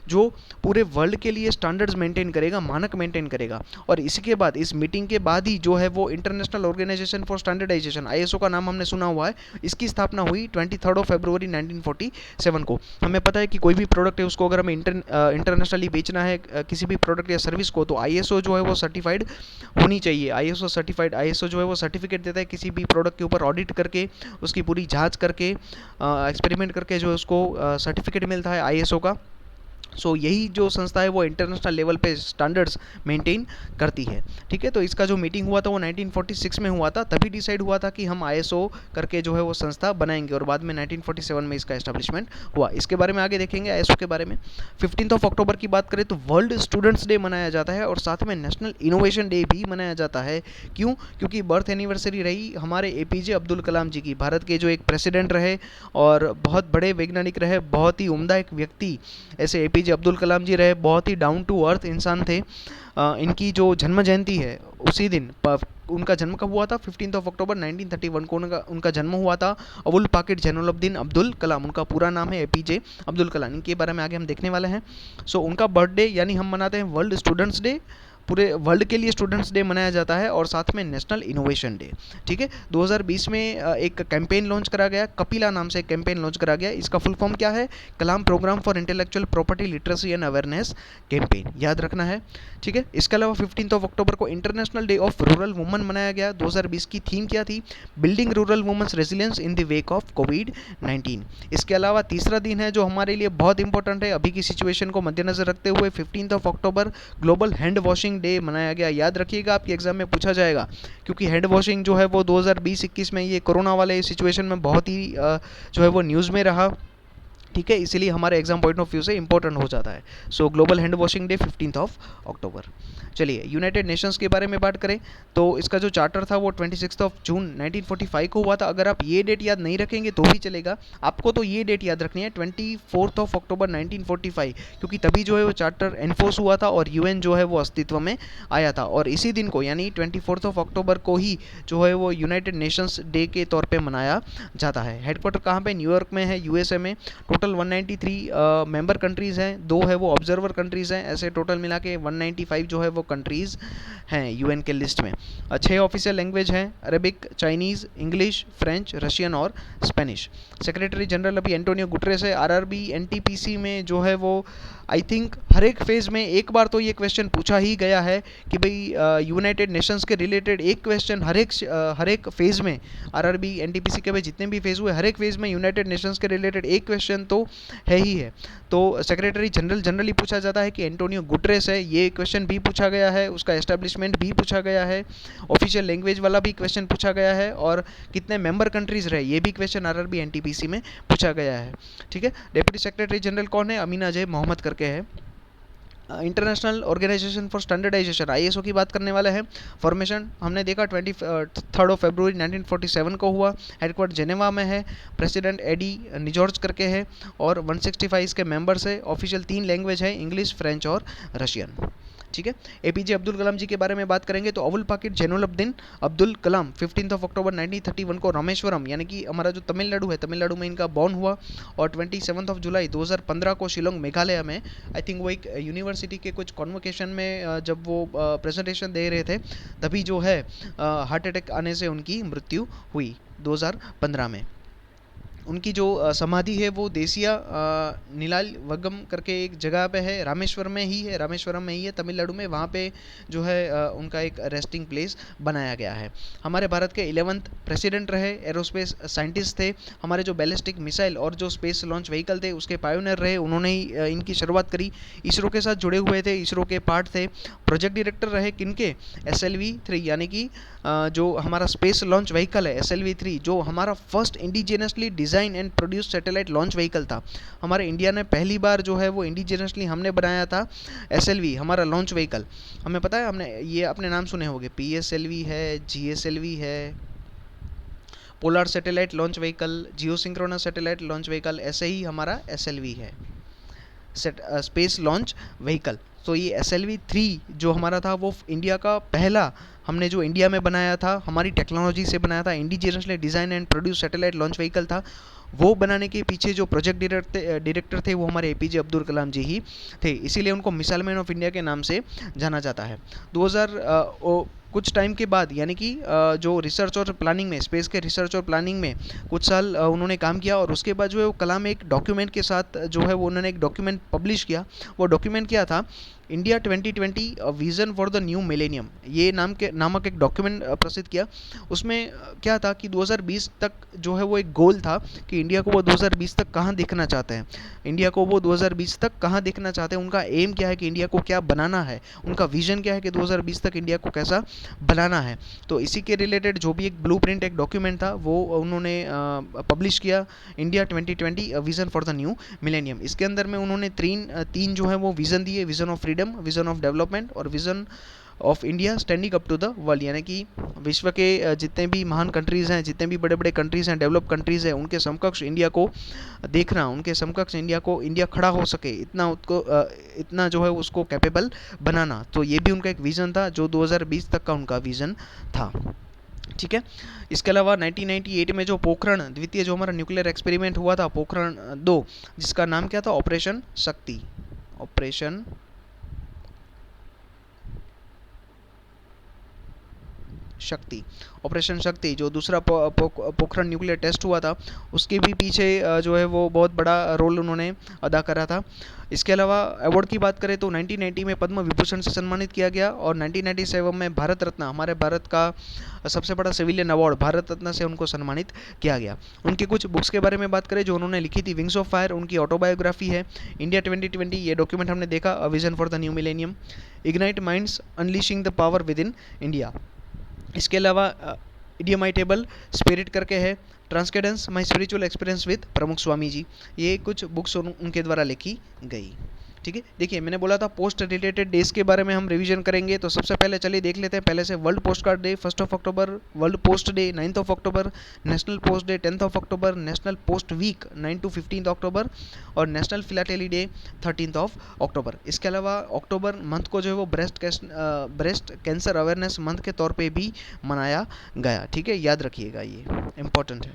जो पूरे वर्ल्ड के लिए स्टैंडर्ड्स मेंटेन करेगा, मानक मेंटेन करेगा। और इसके बाद, इस मीटिंग के बाद ही जो है वो international organization for standardization, ISO का नाम हमने सुना हुआ है, इसकी स्थापना हुई 23 फरवरी 1947 को। हमें पता है कि कोई भी प्रोडक्ट है उसको अगर हमें इंटरनेशनली बेचना है किसी भी प्रोडक्ट या सर्विस को, तो ISO जो है वो सर्टिफाइड होनी चाहिए। ISO सर्टिफाइड, ISO जो है वो सर्टिफिकेट देता है किसी भी प्रोडक्ट के ऊपर, ऑडिट करके उसकी पूरी जांच करके एक्सपेरिमेंट करके जो उसको सर्टिफिकेट मिलता है ISO का। सो यही जो संस्था है वो इंटरनेशनल लेवल पे स्टैंडर्ड्स मेंटेन करती है। ठीक है, तो इसका जो मीटिंग हुआ था वो 1946 में हुआ था, तभी डिसाइड हुआ था कि हम ISO करके जो है वो संस्था बनाएंगे, और बाद में 1947 में इसका एस्टेब्लिशमेंट हुआ। इसके बारे में आगे देखेंगे ISO के बारे में। 15 अक्टूबर की बात करें तो वर्ल्ड स्टूडेंट्स डे मनाया जाता है, और साथ में नेशनल इनोवेशन डे भी मनाया जाता है। क्यों, क्योंकि बर्थ एनिवर्सरी रही हमारे APJ अब्दुल कलाम जी की, भारत के जो एक प्रेसिडेंट रहे और बहुत बड़े वैज्ञानिक रहे, बहुत ही उम्दा एक व्यक्ति ऐसे APJ अब्दुल कलाम जी रहे, बहुत ही डाउन टू अर्थ इंसान थे। इनकी जो जन्म जयंती है उसी दिन, उनका जन्म कब हुआ था, 15 अक्टूबर 1931 को उनका जन्म हुआ था। अबुल पाकिर जैनुलब्दीन अब्दुल कलाम उनका पूरा नाम है, APJ अब्दुल कलाम, इनके बारे में आगे हम देखने वाले हैं। सो उनका बर्थडे यानी हम मनाते हैं वर्ल्ड स्टूडेंट्स डे, पूरे वर्ल्ड के लिए स्टूडेंट्स डे मनाया जाता है, और साथ में नेशनल इनोवेशन डे। ठीक है, 2020 में एक कैंपेन लॉन्च करा गया, कपिला नाम से एक कैंपेन लॉन्च करा गया। इसका फुल फॉर्म क्या है, Kalam program for intellectual property literacy and awareness campaign, याद रखना है। ठीक है, इसके अलावा 15 अक्टूबर को international day of rural woman मनाया गया। 2020 की थीम क्या थी, building rural women's resilience in the wake of कोविड-19। इसके अलावा तीसरा दिन है जो हमारे लिए बहुत इंपॉर्टेंट है अभी की सिचुएशन को मद्देनजर रखते हुए, 15 अक्टूबर ग्लोबल हैंड वॉशिंग डे मनाया गया। याद रखिएगा, आपके एग्जाम में पूछा जाएगा, क्योंकि हैंड वॉशिंग जो है वो 2020-21 में ये कोरोना वाले सिचुएशन में बहुत ही जो है वो न्यूज़ में रहा। ठीक है, इसीलिए हमारे एग्जाम पॉइंट ऑफ व्यू से इंपॉर्टेंट हो जाता है। सो ग्लोबल हैंड वॉशिंग डे 15 अक्टूबर। चलिए यूनाइटेड नेशंस के बारे में बात करें तो इसका जो चार्टर था वो 26 जून 1945 को हुआ था। अगर आप ये डेट याद नहीं रखेंगे तो भी चलेगा, आपको तो ये डेट याद रखनी है 24 अक्टूबर 1945, क्योंकि तभी जो है वो चार्टर एनफोर्स हुआ था और UN जो है वो अस्तित्व में आया था। और इसी दिन को यानी 24 अक्टूबर को ही जो है वो यूनाइटेड नेशंस डे के तौर पर मनाया जाता है। हेडक्वार्टर कहाँ पे, न्यूयॉर्क में है, USA में। टोटल 193 मेंबर कंट्रीज़ हैं, 2 है वो ऑब्जर्वर कंट्रीज़ हैं, ऐसे टोटल मिला के 195 जो है वो कंट्रीज़ हैं UN के लिस्ट में। 6 ऑफिशियल लैंग्वेज हैं, Arabic, Chinese, English, French, Russian और स्पेनिश। सेक्रेटरी जनरल अभी एंटोनियो गुटरेस है। RRB NTPC में जो है वो आई थिंक हर एक फेज़ में एक बार तो ये क्वेश्चन पूछा ही गया है कि भाई यूनाइटेड नेशंस के रिलेटेड एक क्वेश्चन हर एक फेज़ में, आरआरबी एनटीपीसी के भाई जितने भी फेज़ हुए हर एक फेज़ में यूनाइटेड नेशंस के रिलेटेड एक क्वेश्चन तो है ही है। तो सेक्रेटरी जनरली पूछा जाता है कि एंटोनियो गुटरेस है, ये क्वेश्चन भी पूछा गया है, उसका एस्टेब्लिशमेंट भी पूछा गया है, ऑफिशियल लैंग्वेज वाला भी क्वेश्चन पूछा गया है, और कितने मेंबर कंट्रीज़ रहे ये भी क्वेश्चन आरआरबी एनटीपीसी में पूछा गया है। ठीक है, डेप्यूटी सेक्रेटरी जनरल कौन है? अमीना जे मोहम्मद करके है। International organization for standardization ISO की बात करने वाले हैं। फॉर्मेशन हमने देखा 23 फरवरी 1947 को हुआ, हेडक्वार्टर जेनेवा में है, प्रेसिडेंट एडी निजॉर्ज करके है, और 165 इसके मेंबर्स है। ऑफिशियल 3 लैंग्वेज है, इंग्लिश, फ्रेंच और रशियन। ठीक है, एपीजे अब्दुल कलाम जी के बारे में बात करेंगे तो अबुल पाकिर जैनुलब्दीन अब्दुल कलाम 15 अक्टूबर 1931 को रामेश्वरम यानी कि हमारा जो तमिलनाडु है, तमिलनाडु में इनका बॉर्न हुआ, और 27 जुलाई 2015 को शिलोंग मेघालय में, आई थिंक वो एक यूनिवर्सिटी के कुछ कॉन्वोकेशन में जब वो प्रेजेंटेशन दे रहे थे तभी जो है हार्ट अटैक आने से उनकी मृत्यु हुई 2015 में। उनकी जो समाधि है वो देसिया नीलाल वगम करके एक जगह पे है, रामेश्वरम में ही है तमिलनाडु में, वहाँ पे जो है उनका एक रेस्टिंग प्लेस बनाया गया है। हमारे भारत के 11th प्रेसिडेंट रहे, एरोस्पेस साइंटिस्ट थे, हमारे जो बैलिस्टिक मिसाइल और जो स्पेस लॉन्च व्हीकल थे उसके पायोनियर रहे, उन्होंने ही इनकी शुरुआत करी, इसरो के साथ जुड़े हुए थे, इसरो के पार्ट थे। प्रोजेक्ट डायरेक्टर रहे किनके? SLV-3 यानी कि जो हमारा स्पेस लॉन्च व्हीकल है SLV-3, जो हमारा first indigenously design and produce satellite launch vehicle था। हमारे इंडिया ने पहली बार जो है वो इंडिजिनसली हमने बनाया था SLV हमारा लॉन्च व्हीकल। हमें पता है, हमने ये अपने नाम सुने होंगे, PSLV है, GSLV है, पोलर सैटेलाइट लॉन्च व्हीकल, जियो सिंक्रोनस सैटेलाइट लॉन्च व्हीकल, ऐसे ही हमारा SLV है, स्पेस लॉन्च व्हीकल। तो ये SLV-3 जो हमारा था वो इंडिया का पहला, हमने जो इंडिया में बनाया था, हमारी टेक्नोलॉजी से बनाया था, indigenously design and produce satellite launch vehicle था। वो बनाने के पीछे जो प्रोजेक्ट डायरेक्टर थे वो हमारे APJ अब्दुल कलाम जी ही थे, इसीलिए उनको मिसाइल मैन ऑफ इंडिया के नाम से जाना जाता है। 2000 कुछ टाइम के बाद यानी कि जो रिसर्च और प्लानिंग में, स्पेस के रिसर्च और प्लानिंग में कुछ साल उन्होंने काम किया, और उसके बाद जो है वो कलाम एक डॉक्यूमेंट के साथ जो है वो उन्होंने एक डॉक्यूमेंट पब्लिश किया। वो डॉक्यूमेंट क्या था? India 2020 vision for the new millennium, ये नामक एक डॉक्यूमेंट प्रसिद्ध किया। उसमें क्या था कि 2020 तक जो है वो एक गोल था कि इंडिया को वो 2020 तक कहाँ देखना चाहते हैं, इंडिया को वो 2020 तक कहाँ देखना चाहते हैं, उनका एम क्या है कि इंडिया को क्या बनाना है, उनका विजन क्या है कि 2020 तक इंडिया को कैसा बनाना है। तो इसी के रिलेटेड जो भी एक ब्लूप्रिंट, एक डॉक्यूमेंट था वो उन्होंने पब्लिश किया, India 2020 vision for the new millennium. इसके अंदर में उन्होंने तीन जो है वो विज़न दिए, vision of freedom, vision of development और vision of India standing up to the world, यानी कि विश्व के जितने भी महान कंट्रीज़ हैं, जितने भी बड़े बड़े कंट्रीज़ हैं, डेवलप कंट्रीज़ हैं, उनके समकक्ष इंडिया को देखना, उनके समकक्ष इंडिया खड़ा हो सके, इतना जो है उसको कैपेबल बनाना। तो ये भी उनका एक विज़न था जो 2020 तक का उनका विज़न था। ठीक है, इसके अलावा 1998 में जो पोखरण द्वितीय जो हमारा न्यूक्लियर एक्सपेरिमेंट हुआ था, पोखरण 2, जिसका नाम क्या था? ऑपरेशन ऑपरेशन शक्ति, जो दूसरा पोखरण न्यूक्लियर टेस्ट हुआ था, उसके भी पीछे जो है वो बहुत बड़ा रोल उन्होंने अदा करा था। इसके अलावा अवार्ड की बात करें तो 1990 में पद्म विभूषण से सम्मानित किया गया, और 1997 में भारत रत्न, हमारे भारत का सबसे बड़ा सिविलियन अवार्ड भारत रत्न से उनको सम्मानित किया गया। उनकी कुछ बुक्स के बारे में बात करें जो उन्होंने लिखी थी, विंग्स ऑफ फायर उनकी ऑटोबायोग्राफी है, इंडिया 2020 ये डॉक्यूमेंट हमने देखा, a vision for the new millennium, ignite minds unleashing the power with in India. इसके अलावा इडियमाइटेबल स्पिरिट करके है, ट्रांसकेडेंस माई स्पिरिचुअल एक्सपीरियंस विद प्रमुख स्वामी जी, ये कुछ बुक्स उनके द्वारा लिखी गई। ठीक है, देखिए मैंने बोला था पोस्ट रिलेटेड डेज के बारे में हम रिवीजन करेंगे, तो सबसे पहले चलिए देख लेते हैं पहले से world postcard day 1 October, world post day 9 October, national post day 10 October, national post week 9 to 15 October, और नेशनल फिलाटेली डे 13 अक्टूबर। इसके अलावा अक्टूबर मंथ को जो है वो ब्रेस्ट कैंसर अवेयरनेस मंथ के तौर पर भी मनाया गया। ठीक है, याद रखिएगा, ये इम्पोर्टेंट है।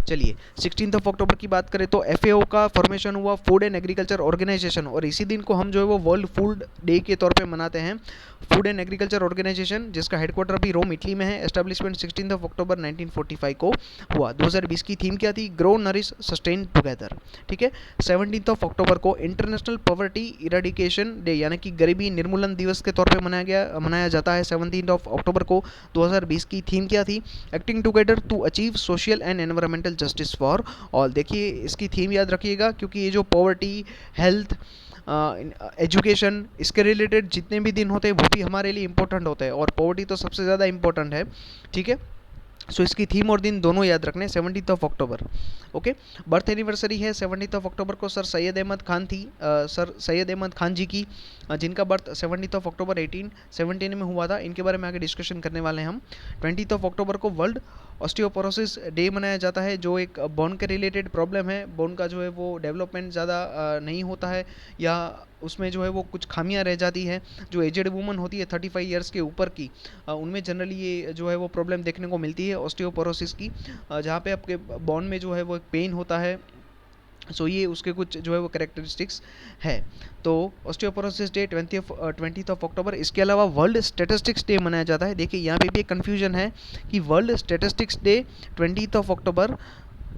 चलिए 16 अक्टूबर की बात करें तो FAO का फॉर्मेशन हुआ, फूड एंड एग्रीकल्चर ऑर्गेनाइजेशन, और इसी दिन को हम जो है वो वर्ल्ड फूड डे के तौर पे मनाते हैं। फूड एंड एग्रीकल्चर ऑर्गेनाइजेशन जिसका हेडक्वार्टर भी रोम इटली में है, एस्टेब्लिशमेंट 16 अक्टूबर 1945 को हुआ। 2020 की थीम क्या थी? Grow nourish sustain together. ठीक है। 17 अक्टूबर को इंटरनेशनल पॉवर्टी इरेडिकेशन डे यानी कि गरीबी निर्मूलन दिवस के तौर पे मनाया जाता है 17 अक्टूबर को। 2020 की थीम क्या थी? Acting together to achieve social and environmental justice for all. देखिए इसकी थीम याद रखिएगा, क्योंकि ये जो पॉवर्टी, हेल्थ, एजुकेशन, इसके रिलेटेड जितने भी दिन होते हैं वो भी हमारे लिए इंपॉर्टेंट होते हैं, और पॉवर्टी तो सबसे ज़्यादा इंपॉर्टेंट है। ठीक है। सो इसकी थीम और दिन दोनों याद रखने, 17 अक्टूबर। ओके। बर्थ एनिवर्सरी है 17 अक्टूबर को सर सैयद अहमद खान थी, सर सैयद अहमद खान जी की, जिनका बर्थ 17 अक्टूबर 1817 में हुआ था। इनके बारे में आगे डिस्कशन करने वाले हैं हम। 20 अक्टूबर को वर्ल्ड ऑस्टियोपोरोसिस डे मनाया जाता है, जो एक बोन के रिलेटेड प्रॉब्लम है। बोन का जो है वो डेवलपमेंट ज़्यादा नहीं होता है, या उसमें जो है वो कुछ खामियां रह जाती है। जो एजेड वुमन होती है 35 ईयर्स के ऊपर की, उनमें जनरली ये जो है वो प्रॉब्लम देखने को मिलती है ऑस्टियोपोरोसिस की, जहाँ पे आपके बोन में जो है वो एक पेन होता है। सो ये उसके कुछ जो है वो कैरेक्टरिस्टिक्स है। तो ऑस्टियोपोरोसिस डे 20 अक्टूबर। इसके अलावा वर्ल्ड स्टैटिस्टिक्स डे मनाया जाता है। देखिए यहाँ पे भी एक कन्फ्यूजन है कि वर्ल्ड स्टैटिस्टिक्स डे 20 अक्टूबर,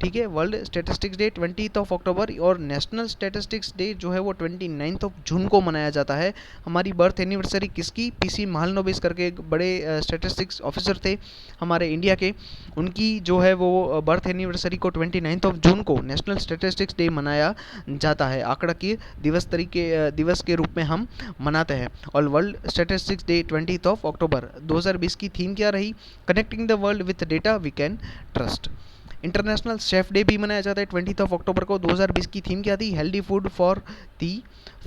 ठीक है, वर्ल्ड स्टैटिस्टिक्स डे 20 अक्टूबर, और नेशनल स्टैटिस्टिक्स डे जो है वो 29 जून को मनाया जाता है। हमारी बर्थ एनिवर्सरी किसकी? PC महालनोबिस करके एक बड़े स्टैटिस्टिक्स ऑफिसर थे हमारे इंडिया के, उनकी जो है वो बर्थ एनिवर्सरी को 29 जून को नेशनल स्टैटिस्टिक्स डे मनाया जाता है। आंकड़ा के दिवस के रूप में हम मनाते हैं। और वर्ल्ड स्टैटिस्टिक्स डे 20 अक्टूबर। 2020 की थीम क्या रही? Connecting the world with data we can trust. International chef day भी मनाया जाता है 20 अक्टूबर को। 2020 की थीम क्या थी? Healthy food for the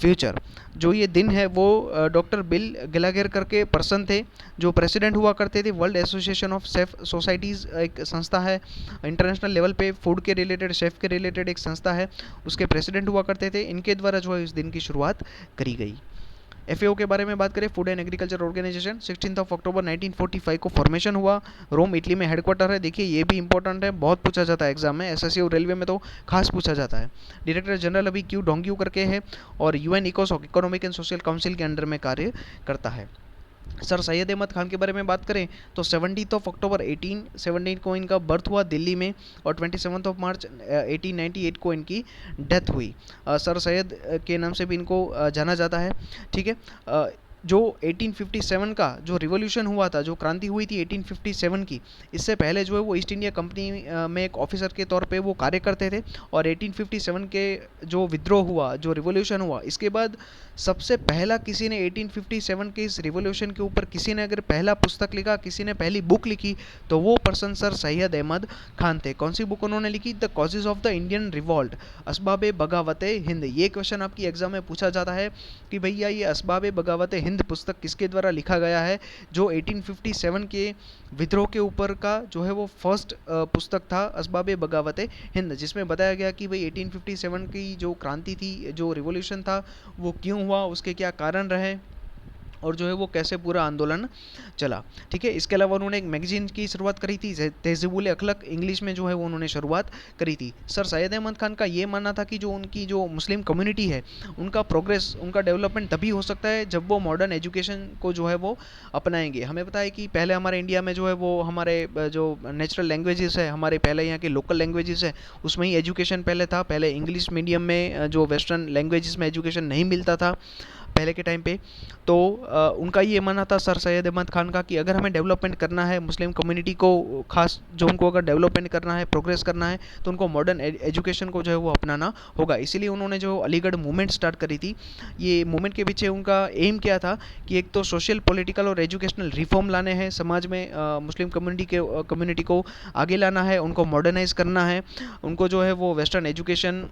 future. जो ये दिन है वो डॉक्टर बिल गिलागर करके पर्सन थे, जो प्रेसिडेंट हुआ करते थे। World association of chef societies एक संस्था है, इंटरनेशनल लेवल पे फूड के रिलेटेड, शेफ़ के रिलेटेड एक संस्था है, उसके प्रेसिडेंट हुआ करते थे। इनके द्वारा जो है इस दिन की शुरुआत करी गई। FAO के बारे में बात करें, फूड एंड एग्रीकल्चर ऑर्गेनाइजेशन, 16 अक्टूबर 1945 को फॉर्मेशन हुआ, रोम इटली में हेडक्वार्टर है। देखिए ये भी इंपॉर्टेंट है, बहुत पूछा जाता है एग्जाम में, SSC और रेलवे में तो खास पूछा जाता है। डायरेक्टर जनरल अभी क्यू डोंग्यू करके है, और UN इकोसॉक, इकोनॉमिक एंड सोशल काउंसिल के अंडर में कार्य करता है। सर सैयद अहमद खान के बारे में बात करें तो 17 अक्टूबर 1817 को इनका बर्थ हुआ दिल्ली में, और 27 मार्च 1898 को इनकी डेथ हुई। सर सैयद के नाम से भी इनको जाना जाता है। ठीक है। जो 1857 का जो रिवॉल्यूशन हुआ था, जो क्रांति हुई थी 1857 की, इससे पहले जो है वो ईस्ट इंडिया कंपनी में एक ऑफिसर के तौर पे वो कार्य करते थे। और 1857 के जो विद्रोह हुआ, जो रिवॉल्यूशन हुआ, इसके बाद सबसे पहला किसी ने 1857 के इस रिवॉल्यूशन के ऊपर किसी ने अगर पहला पुस्तक लिखा, किसी ने पहली बुक लिखी, तो वो पर्सन सर सैयद अहमद खान थे। कौन सी बुक उन्होंने लिखी? The causes of the Indian revolt, Asbab Baghawat Hind. ये क्वेश्चन आपकी एग्जाम में पूछा जाता है कि भैया ये असबाब बगावत हिंद पुस्तक किसके द्वारा लिखा गया है? जो 1857 के विद्रोह के ऊपर का जो है वो फर्स्ट पुस्तक था, असबाब बगावत हिंद, जिसमें बताया गया कि भाई 1857 की जो क्रांति थी, जो रिवॉल्यूशन था, वो क्यों हुआ, उसके क्या कारण रहे, और जो है वो कैसे पूरा आंदोलन चला। ठीक है। इसके अलावा उन्होंने एक मैगजीन की शुरुआत करी थी, तहज़ीबुल अखलाक, इंग्लिश में जो है वो उन्होंने शुरुआत करी थी। सर सैयद अहमद खान का ये मानना था कि जो उनकी जो मुस्लिम कम्युनिटी है, उनका प्रोग्रेस, उनका डेवलपमेंट तभी हो सकता है जब वो मॉडर्न एजुकेशन को जो है वो अपनाएंगे। हमें पता है कि पहले हमारे इंडिया में जो है वो हमारे जो नेचुरल लैंग्वेजेस है, हमारे पहले यहाँ के लोकल लैंग्वेजेस है, उसमें ही एजुकेशन पहले था। पहले इंग्लिश मीडियम में जो वेस्टर्न लैंग्वेजेस में एजुकेशन नहीं मिलता था पहले के टाइम पे। तो उनका ये मानना था सर सैयद अहमद खान का कि अगर हमें डेवलपमेंट करना है, मुस्लिम कम्युनिटी को खास जो उनको अगर डेवलपमेंट करना है, प्रोग्रेस करना है, तो उनको मॉडर्न एजुकेशन को जो है वो अपनाना होगा। इसीलिए उन्होंने जो अलीगढ़ मूवमेंट स्टार्ट करी थी, ये मूवमेंट के पीछे उनका एम क्या था कि एक तो सोशल, पॉलिटिकल और एजुकेशनल रिफॉर्म लाने हैं समाज में, मुस्लिम कम्युनिटी को आगे लाना है, उनको मॉडर्नाइज करना है, उनको जो है वो वेस्टर्न एजुकेशन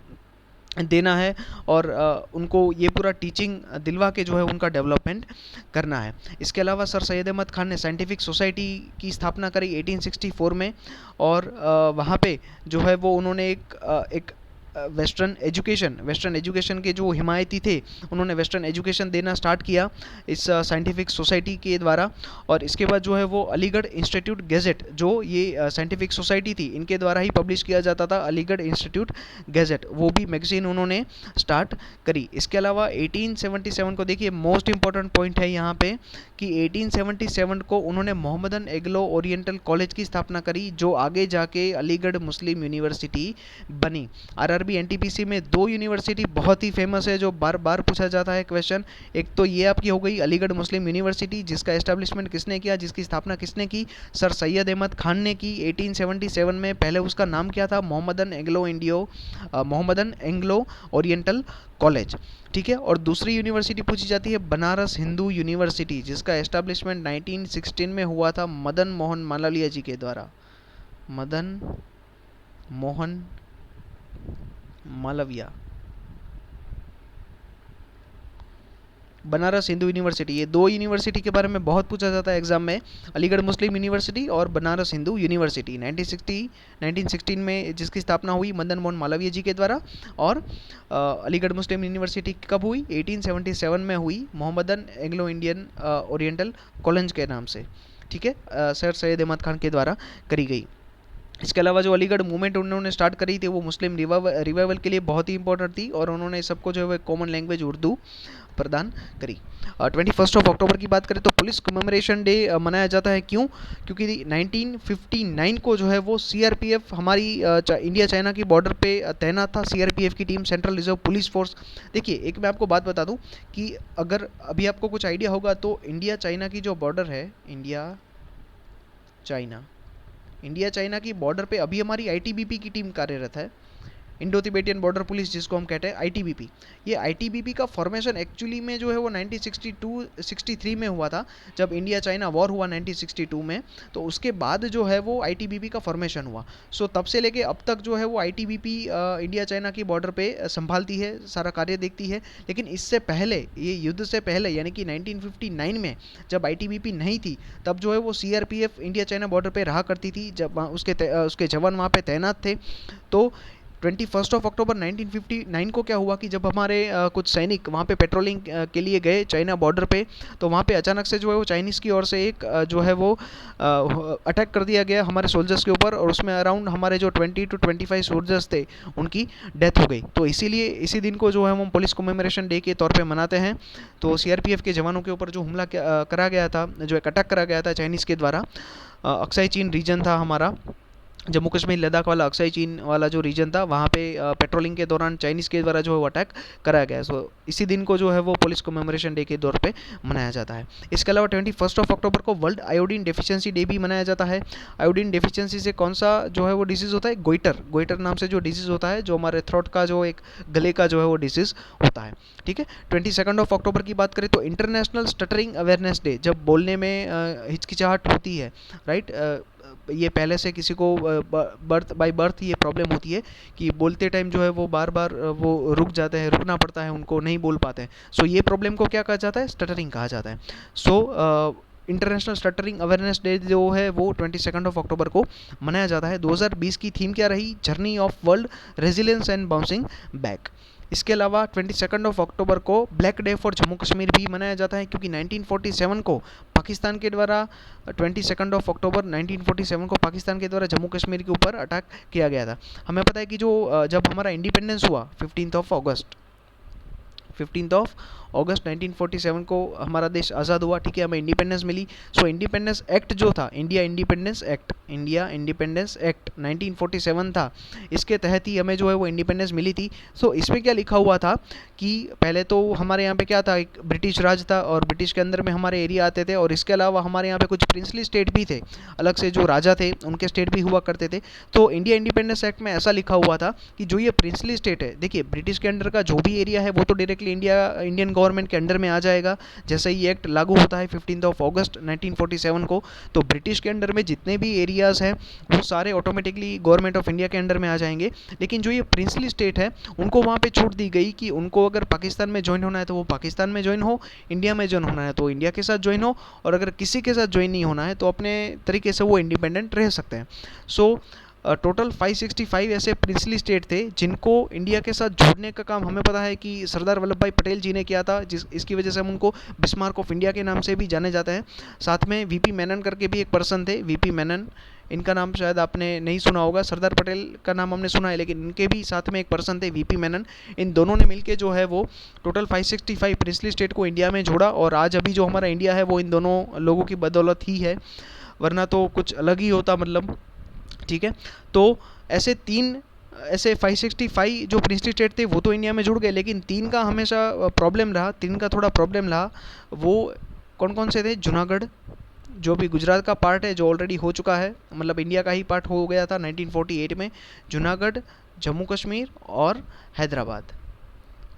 देना है, और उनको ये पूरा टीचिंग दिलवा के जो है उनका डेवलपमेंट करना है। इसके अलावा सर सैयद अहमद खान ने साइंटिफिक सोसाइटी की स्थापना करी 1864 में, और वहाँ पे जो है वो उन्होंने एक वेस्टर्न एजुकेशन के जो हिमायती थे, उन्होंने वेस्टर्न एजुकेशन देना स्टार्ट किया इस साइंटिफिक सोसाइटी के द्वारा। और इसके बाद जो है वो अलीगढ़ इंस्टीट्यूट गैजेट, जो ये साइंटिफिक सोसाइटी थी, इनके द्वारा ही पब्लिश किया जाता था, अलीगढ़ इंस्टीट्यूट गैजेट, वो भी मैगजीन उन्होंने स्टार्ट करी। इसके अलावा 1877 को देखिए, मोस्ट इंपॉर्टेंट पॉइंट है यहाँ पे कि 1877 को उन्होंने मोहम्मदन एग्लो ओरिएंटल कॉलेज की स्थापना करी, जो आगे जाके अलीगढ़ मुस्लिम यूनिवर्सिटी बनी। आरआरबी एनटीपीसी में दो यूनिवर्सिटी बहुत ही फेमस है, जो बार बार पूछा जाता है क्वेश्चन। एक तो ये आपकी हो गई अलीगढ़ मुस्लिम यूनिवर्सिटी, जिसका एस्टेब्लिशमेंट किसने किया, जिसकी स्थापना किसने की, सर सैयद अहमद खान ने की 1877 में। पहले उसका नाम क्या था, मोहम्मदन एंग्लो ओरिएंटल कॉलेज, ठीक है। और दूसरी यूनिवर्सिटी पूछी जाती है बनारस हिंदू यूनिवर्सिटी, जिसका एस्टेब्लिशमेंट 1916 में हुआ था मदन मोहन मालवीय जी के द्वारा। मदन मोहन मालवीय, बनारस हिंदू यूनिवर्सिटी, ये दो यूनिवर्सिटी के बारे में बहुत पूछा जाता है एग्जाम में, अलीगढ़ मुस्लिम यूनिवर्सिटी और बनारस हिंदू यूनिवर्सिटी। 1916 में जिसकी स्थापना हुई मदन मोहन मालवीय जी के द्वारा। और अलीगढ़ मुस्लिम यूनिवर्सिटी कब हुई, 1877 में हुई, Mohammedan Anglo Indian oriental college के नाम से, ठीक है, सर सैयद अहमद खान के द्वारा करी गई। इसके अलावा जो अलीगढ़ मूवमेंट उन्होंने स्टार्ट करी थी, वो मुस्लिम रिवाइवल के लिए बहुत ही इंपॉर्टेंट थी, और उन्होंने सबको जो है कॉमन लैंग्वेज उर्दू प्रदान करी। 21 अक्टूबर की बात करें तो पुलिस कमेमोरेशन डे मनाया जाता है, क्यों, क्योंकि 1959 को जो है वो सीआरपीएफ हमारी इंडिया चाइना की बॉर्डर पे तैनात था, सीआरपीएफ की team, central reserve police force. देखिए एक मैं आपको बात बता दूं कि अगर अभी आपको कुछ आइडिया होगा तो इंडिया चाइना की जो बॉर्डर है, इंडिया चाइना की बॉर्डर पे अभी हमारी आईटीबीपी की टीम कार्यरत है, इंडो तिबेटियन बॉर्डर पुलिस जिसको हम कहते हैं आईटीबीपी। ये आईटीबीपी का फॉर्मेशन एक्चुअली में जो है वो 1963 में हुआ था, जब इंडिया चाइना वॉर हुआ 1962 में, तो उसके बाद जो है वो आईटीबीपी का फॉर्मेशन हुआ। सो तब से लेके अब तक जो है वो आईटीबीपी इंडिया चाइना की बॉर्डर पे संभालती है, सारा कार्य देखती है। लेकिन इससे पहले, ये युद्ध से पहले यानी कि 1959 में जब आईटीबीपी नहीं थी, तब जो है वो सीआरपीएफ इंडिया चाइना बॉर्डर पे रहा करती थी, जब उसके जवान वहाँ पे तैनात थे। तो 21 अक्टूबर 1959 को क्या हुआ कि जब हमारे कुछ सैनिक वहाँ पे पेट्रोलिंग के लिए गए चाइना बॉर्डर पे, तो वहाँ पे अचानक से जो है वो चाइनीज़ की ओर से एक जो है वो अटैक कर दिया गया हमारे सोल्जर्स के ऊपर, और उसमें अराउंड हमारे जो 20 to 25 सोल्जर्स थे उनकी डेथ हो गई। तो इसीलिए इसी दिन को जो है हम पुलिस कमेमोरेशन डे के तौर पर मनाते हैं। तो सीआरपीएफ के जवानों के ऊपर जो हमला करा गया था, जो एक अटैक करा गया था चाइनीज़ के द्वारा, अक्साई चीन रीजन था हमारा, जम्मू कश्मीर लद्दाख वाला अक्साई चीन वाला जो रीजन था, वहाँ पे पेट्रोलिंग के दौरान चाइनीज़ के द्वारा जो है वो अटैक कराया गया। सो इसी दिन को जो है वो पुलिस कमेमोरेशन डे के तौर पे मनाया जाता है। इसके अलावा 21 अक्टूबर को वर्ल्ड आयोडीन डेफिशिएंसी डे भी मनाया जाता है। आयोडीन डेफिशिएंसी से कौन सा जो है वो डिजीज़ होता है, गोइटर नाम से जो डिजीज़ होता है, जो हमारे थ्रोट का जो एक गले का जो है वो डिजीज़ होता है, ठीक है। 22 अक्टूबर की बात करें तो इंटरनेशनल स्टटरिंग अवेयरनेस डे, जब बोलने में हिचकिचाहट होती है, राइट, ये पहले से किसी को बाय बर्थ ये प्रॉब्लम होती है कि बोलते टाइम जो है वो बार बार वो रुक जाते हैं, रुकना पड़ता है उनको, नहीं बोल पाते हैं। सो ये प्रॉब्लम को क्या कहा जाता है, स्टटरिंग कहा जाता है। So international stuttering awareness day जो है वो 22 अक्टूबर को मनाया जाता है। 2020 की थीम क्या रही, journey of world resilience and bouncing back. इसके अलावा 22 अक्टूबर को black day for Jammu Kashmir भी मनाया जाता है, क्योंकि 1947 को पाकिस्तान के द्वारा 22 अक्टूबर 1947 को पाकिस्तान के द्वारा जम्मू कश्मीर के ऊपर अटैक किया गया था। हमें पता है कि जो जब हमारा इंडिपेंडेंस हुआ 15 अगस्त 1947 को हमारा देश आज़ाद हुआ, ठीक है, हमें इंडिपेंडेंस मिली। सो इंडिपेंडेंस एक्ट जो था, इंडिया इंडिपेंडेंस एक्ट 1947 था, इसके तहत ही हमें जो है वो इंडिपेंडेंस मिली थी। सो इसमें क्या लिखा हुआ था कि पहले तो हमारे यहाँ पे क्या था, एक ब्रिटिश राज था, और ब्रिटिश के अंदर में हमारे एरिया आते थे, और इसके अलावा हमारे यहाँ पे कुछ प्रिंसली स्टेट भी थे, अलग से जो राजा थे उनके स्टेट भी हुआ करते थे। तो इंडिया इंडिपेंडेंस एक्ट में ऐसा लिखा हुआ था कि जो ये प्रिंसली स्टेट है, देखिए ब्रिटिश के अंडर का जो भी एरिया है वो तो डायरेक्टली इंडियन गवर्नमेंट के अंडर में आ जाएगा। जैसे ही एक्ट लागू होता है 15 अगस्त 1947 को, तो ब्रिटिश के अंडर में जितने भी एरियाज़ हैं वो सारे ऑटोमेटिकली गवर्नमेंट ऑफ इंडिया के अंडर में आ जाएंगे। लेकिन जो ये प्रिंसली स्टेट है उनको वहाँ पे छूट दी गई कि उनको अगर पाकिस्तान में ज्वाइन होना है तो वो पाकिस्तान में ज्वाइन हो, इंडिया में ज्वाइन होना है तो इंडिया के साथ ज्वाइन हो, और अगर किसी के साथ ज्वाइन नहीं होना है तो अपने तरीके से वो इंडिपेंडेंट रह सकते हैं। सो टोटल 565 ऐसे प्रिंसली स्टेट थे जिनको इंडिया के साथ जोड़ने का काम हमें पता है कि सरदार वल्लभ भाई पटेल जी ने किया था, इसकी वजह से हम उनको बिस्मार्क ऑफ इंडिया के नाम से भी जाने जाते हैं। साथ में वीपी मेनन करके भी एक पर्सन थे, वीपी मेनन, इनका नाम शायद आपने नहीं सुना होगा, सरदार पटेल का नाम हमने सुना है, लेकिन इनके भी साथ में एक पर्सन थे वीपी मेनन। इन दोनों ने मिलकर जो है वो टोटल 565 प्रिंसली स्टेट को इंडिया में जोड़ा, और आज अभी जो हमारा इंडिया है वो इन दोनों लोगों की बदौलत ही है, वरना तो कुछ अलग ही होता मतलब। ठीक है, तो ऐसे 565 जो प्रिंसली स्टेट थे वो तो इंडिया में जुड़ गए, लेकिन 3 का हमेशा प्रॉब्लम रहा, 3 का थोड़ा प्रॉब्लम रहा। वो कौन कौन से थे? जूनागढ़, जो भी गुजरात का पार्ट है, जो ऑलरेडी हो चुका है, मतलब इंडिया का ही पार्ट हो गया था 1948 में, जूनागढ़, जम्मू कश्मीर और हैदराबाद,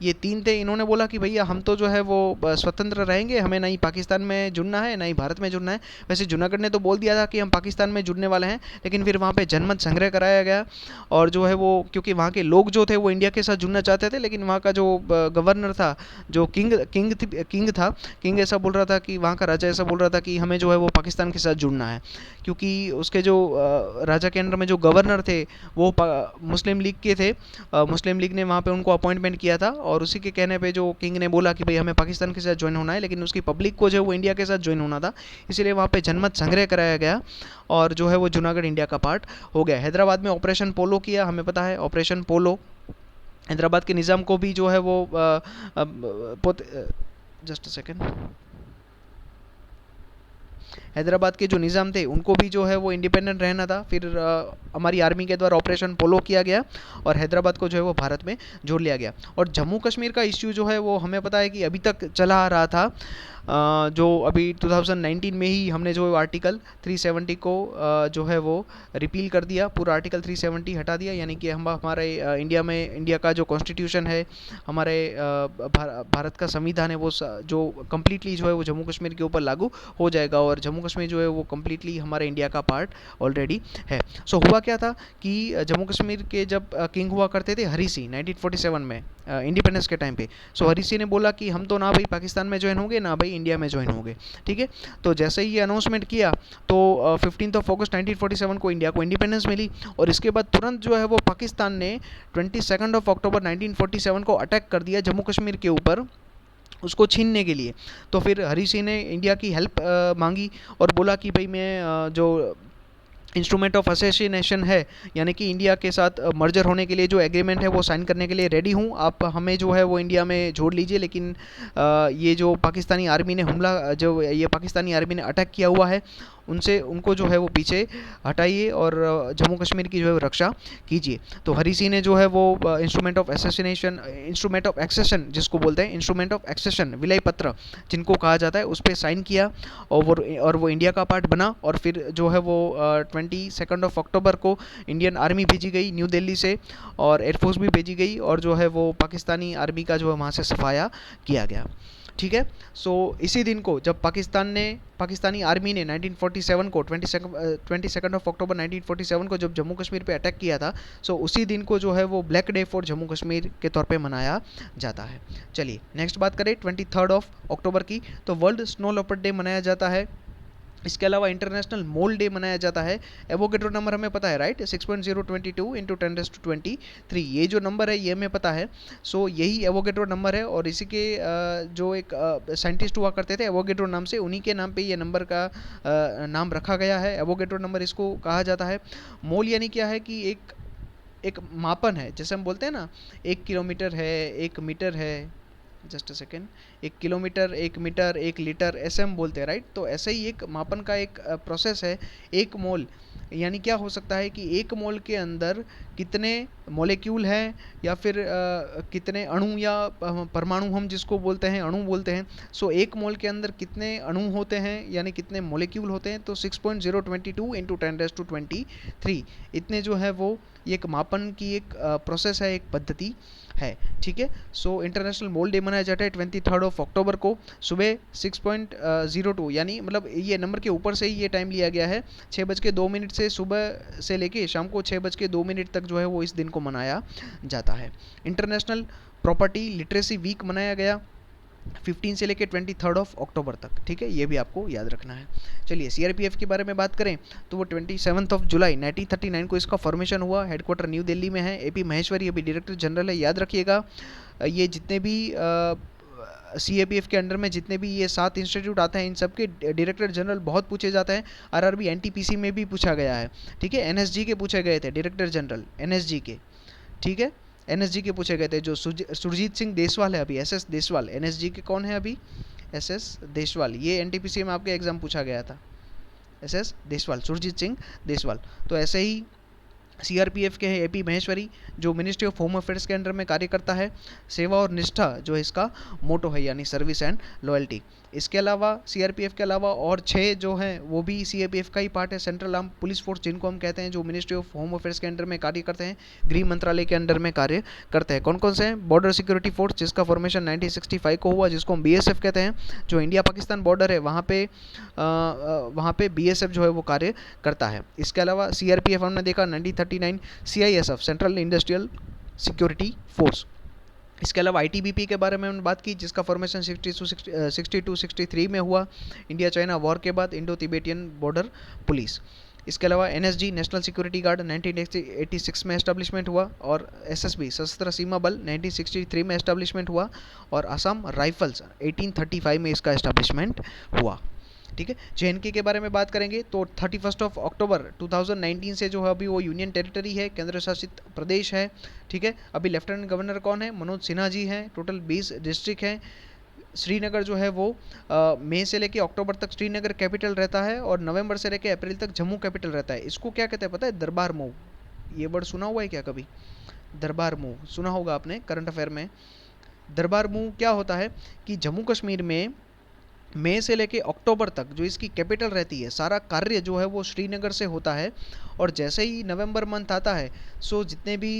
ये 3 थे। इन्होंने बोला कि भैया हम तो जो है वो स्वतंत्र रहेंगे, हमें ना ही पाकिस्तान में जुड़ना है ना ही भारत में जुड़ना है। वैसे जूनागढ़ ने तो बोल दिया था कि हम पाकिस्तान में जुड़ने वाले हैं, लेकिन फिर वहाँ पे जनमत संग्रह कराया गया, और जो है वो क्योंकि वहाँ के लोग जो थे वो इंडिया के साथ जुड़ना चाहते थे, लेकिन वहाँ का जो गवर्नर था, जो किंग ऐसा बोल रहा था कि वहाँ का राजा ऐसा बोल रहा था कि हमें जो है वो पाकिस्तान के साथ जुड़ना है, क्योंकि उसके जो राजा के अंडर में जो गवर्नर थे वो मुस्लिम लीग के थे। मुस्लिम लीग ने वहाँ पे उनको अपॉइंटमेंट किया था, और उसी के कहने पे जो किंग ने बोला कि भाई हमें पाकिस्तान के साथ ज्वाइन होना है, लेकिन उसकी पब्लिक को जो वो इंडिया के साथ ज्वाइन होना था, इसीलिए वहाँ पे जनमत संग्रह कराया गया, और जो है वो जूनागढ़ इंडिया का पार्ट हो गया। हैदराबाद में ऑपरेशन पोलो किया, हमें पता है ऑपरेशन पोलो। हैदराबाद के निज़ाम को भी जो है वो जस्ट अ सेकेंड, हैदराबाद के जो निज़ाम थे उनको भी जो है वो इंडिपेंडेंट रहना था। फिर हमारी आर्मी के द्वारा ऑपरेशन पोलो किया गया, और हैदराबाद को जो है वो भारत में जोड़ लिया गया। और जम्मू कश्मीर का इश्यू जो है वो हमें पता है कि अभी तक चला आ रहा था, जो अभी 2019 में ही हमने जो आर्टिकल 370 को जो है वो रिपील कर दिया, पूरा आर्टिकल 370 हटा दिया, यानी कि हम हमारे इंडिया का जो कॉन्स्टिट्यूशन है, हमारे भारत का संविधान है, वो जो कम्प्लीटली जो है वो जम्मू कश्मीर के ऊपर लागू हो जाएगा, और जम्मू कश्मीर जो है वो कम्प्लीटली हमारे इंडिया का पार्ट ऑलरेडी है। सो हुआ क्या था कि जम्मू कश्मीर के जब किंग हुआ करते थे हरी सिंह 1947 में इंडिपेंडेंस के टाइम पे, सो हरी सिंह ने बोला कि हम तो ना भाई पाकिस्तान में ज्वाइन होंगे ना भाई इंडिया में ज्वाइन होंगे। ठीक है, तो जैसे ही ये अनाउंसमेंट किया तो 15 अगस्त 1947 को इंडिया को इंडिपेंडेंस मिली, और इसके बाद तुरंत जो है वो पाकिस्तान ने 22 अक्टूबर 1947 को अटैक कर दिया जम्मू कश्मीर के ऊपर, उसको छीनने के लिए। तो फिर हरी सिंह ने इंडिया की हेल्प मांगी, और बोला कि भाई मैं जो इंस्ट्रूमेंट ऑफ एसोसिएशन है, यानी कि इंडिया के साथ मर्जर होने के लिए जो एग्रीमेंट है वो साइन करने के लिए रेडी हूँ, आप हमें जो है वो इंडिया में जोड़ लीजिए, लेकिन ये जो पाकिस्तानी आर्मी ने ये पाकिस्तानी आर्मी ने अटैक किया हुआ है, उनको जो है वो पीछे हटाइए और जम्मू कश्मीर की जो है रक्षा कीजिए। तो हरी सिंह ने जो है वो इंस्ट्रूमेंट ऑफ एक्सेशन जिसको बोलते हैं, इंस्ट्रूमेंट ऑफ एक्सेशन, विलय पत्र जिनको कहा जाता है, उस पर साइन किया, और वो इंडिया का पार्ट बना। और फिर जो है वो 22 अक्टूबर को इंडियन आर्मी भेजी गई न्यू दिल्ली से, और एयरफोर्स भी भेजी गई, और जो है वो पाकिस्तानी आर्मी का जो है वहाँ से सफाया किया गया। ठीक है, सो इसी दिन को जब पाकिस्तानी आर्मी ने 1947 को 22 अक्टूबर 1947 को जब जम्मू कश्मीर पे अटैक किया था, सो उसी दिन को जो है वो black day for Jammu Kashmir के तौर पे मनाया जाता है। चलिए नेक्स्ट बात करें 23 अक्टूबर की, तो वर्ल्ड स्नो लेपर्ड डे मनाया जाता है। इसके अलावा इंटरनेशनल मोल डे मनाया जाता है। एवोगेड्रो नंबर हमें पता है राइट, 6.022 इंटू 10⁻23, ये जो नंबर है ये हमें पता है। सो यही एवोगेड्रो नंबर है, और इसी के जो एक साइंटिस्ट हुआ करते थे एवोगेड्रो नाम से, उन्हीं के नाम पे ये नंबर का नाम रखा गया है, एवोगेड्रो नंबर इसको कहा जाता है। मोल यानी क्या है कि एक मापन है, जैसे हम बोलते हैं ना 1 किलोमीटर है, 1 मीटर है, just a second, 1 kilometre, 1 metre, 1 litre, ऐसे हम बोलते हैं राइट। तो ऐसे ही एक मापन का एक प्रोसेस है। 1 मोल यानी क्या हो सकता है कि 1 मोल के अंदर कितने मॉलिक्यूल हैं, या फिर कितने अणु या परमाणु हम जिसको बोलते हैं अणु बोलते हैं। सो 1 मोल के अंदर कितने अणु होते हैं यानी कितने मॉलिक्यूल होते हैं, तो 6.022 इंटू 10⁻23 इतने जो है वो एक मापन की एक प्रोसेस है, एक पद्धति है। ठीक है, सो इंटरनेशनल मोल डे मनाया जाता है 23 अक्टूबर को सुबह 6.02, यानी मतलब ये नंबर के ऊपर से ही ये टाइम लिया गया है, 6:02 से सुबह से लेके शाम को 6:02 तक जो है वो इस दिन को मनाया जाता है। इंटरनेशनल प्रॉपर्टी लिटरेसी वीक मनाया गया, 15 से लेकर 23 ऑफ अक्टूबर तक, ठीक है, ये भी आपको याद रखना है। चलिए सीआरपीएफ के बारे में बात करें तो वो 27 ऑफ जुलाई 1939 को इसका फॉर्मेशन हुआ। हेडक्वार्टर न्यू दिल्ली में है। एपी महेश्वरी अभी डायरेक्टर जनरल है, याद रखिएगा। ये जितने भी सीआरपीएफ के अंडर में जितने भी ये 7 इंस्टीट्यूट आते हैं, इन सब के डायरेक्टर जनरल बहुत पूछे जाते हैं। आरआरबी एनटीपीसी में भी पूछा गया है, ठीक है। एनएसजी के पूछे गए थे डायरेक्टर जनरल, एनएसजी के, ठीक है, एनएसजी के पूछे गए थे। जो सुरजीत सिंह देसवाल है अभी, एसएस देसवाल, एनएसजी के कौन है अभी, एसएस देसवाल, ये एनटीपीसी में आपके एग्जाम पूछा गया था, एसएस देसवाल, सुरजीत सिंह देसवाल। तो ऐसे ही सीआरपीएफ के हैं एपी महेश्वरी, जो मिनिस्ट्री ऑफ होम अफेयर्स के अंडर में कार्य करता है। सेवा और निष्ठा जो इसका मोटो है, यानी सर्विस एंड लॉयल्टी। इसके अलावा सीआरपीएफ के अलावा और 6 जो हैं वो भी सीआरपीएफ का ही पार्ट है। सेंट्रल आर्म पुलिस फोर्स जिनको हम कहते हैं, जो मिनिस्ट्री ऑफ होम अफेयर्स के अंडर में कार्य करते हैं, गृह मंत्रालय के अंडर में कार्य करते हैं। कौन कौन से हैं? बॉर्डर सिक्योरिटी फोर्स, जिसका फॉर्मेशन 1965 को हुआ, जिसको हम बीएसएफ कहते हैं। जो इंडिया पाकिस्तान बॉर्डर है वहाँ पे बीएसएफ जो है वो कार्य करता है। इसके अलावा सीआरपीएफ हमने देखा 1939, CISF central industrial security force. इसके अलावा आईटीबीपी के बारे में हमने बात की, जिसका फॉर्मेशन 62-63 में हुआ, इंडिया चाइना वॉर के बाद, इंडो तिब्बतियन बॉर्डर पुलिस। इसके अलावा एनएसजी नेशनल सिक्योरिटी गार्ड 1986 में एस्टेब्लिशमेंट हुआ, और एसएसबी सशस्त्र सीमा बल 1963 में एस्टेब्लिशमेंट हुआ, और असम राइफल्स 1835 में इसका एस्टेब्लिशमेंट हुआ, ठीक है। जेएनके के बारे में बात करेंगे तो 31 ऑफ अक्टूबर 2019 से जो है अभी वो यूनियन टेरिटरी है, केंद्र शासित प्रदेश है, ठीक है। अभी लेफ्टिनेंट गवर्नर कौन है? मनोज सिन्हा जी हैं। टोटल 20 डिस्ट्रिक्ट हैं। श्रीनगर जो है वो मई से लेकर अक्टूबर तक श्रीनगर कैपिटल रहता है, और नवंबर से लेकर अप्रैल तक जम्मू कैपिटल रहता है। इसको क्या कहते हैं पता है? दरबार मूव। ये वर्ड सुना हुआ है क्या कभी? दरबार मूव सुना होगा आपने करंट अफेयर में। दरबार मूव क्या होता है कि जम्मू कश्मीर में मई से लेके अक्टूबर तक जो इसकी कैपिटल रहती है, सारा कार्य जो है वो श्रीनगर से होता है। और जैसे ही नवंबर मंथ आता है, सो जितने भी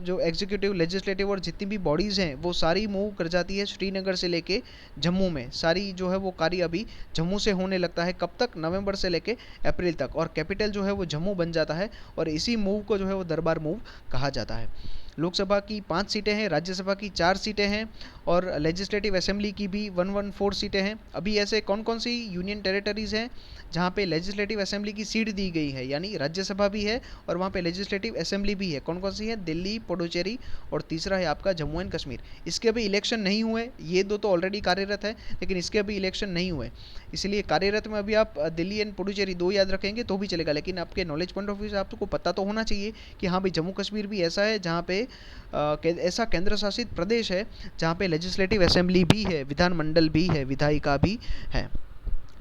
जो एग्जीक्यूटिव, लेजिस्लेटिव और जितनी भी बॉडीज़ हैं वो सारी मूव कर जाती है श्रीनगर से लेके जम्मू में। सारी जो है वो कार्य अभी जम्मू से होने लगता है। कब तक? नवंबर से लेके अप्रैल तक। और कैपिटल जो है वो जम्मू बन जाता है, और इसी मूव को जो है वो दरबार मूव कहा जाता है। लोकसभा की 5 सीटें हैं, राज्यसभा की 4 सीटें हैं, और लेजिस्लेटिव असेंबली की भी 114 सीटें हैं। अभी ऐसे कौन कौन सी यूनियन टेरिटरीज़ हैं जहाँ पे लेजिस्लेटिव असेंबली की सीट दी गई है, यानी राज्यसभा भी है और वहाँ पे लेजिस्लेटिव असेंबली भी है? कौन कौन सी है? दिल्ली, पुडुचेरी, और तीसरा है आपका जम्मू एंड कश्मीर। इसके अभी इलेक्शन नहीं हुए, ये दो तो ऑलरेडी कार्यरत है, लेकिन इसके अभी इलेक्शन नहीं हुए, इसलिए कार्यरत में अभी आप दिल्ली एंड पुडुचेरी 2 याद रखेंगे तो भी चलेगा। लेकिन आपके नॉलेज पॉइंट ऑफ व्यू से आपको पता तो होना चाहिए कि हाँ भाई जम्मू कश्मीर भी ऐसा है जहाँ पे ऐसा केंद्र शासित प्रदेश है जहाँ पे लेजिस्लेटिव असेंबली भी है, विधानमंडल भी है, विधायिका भी है,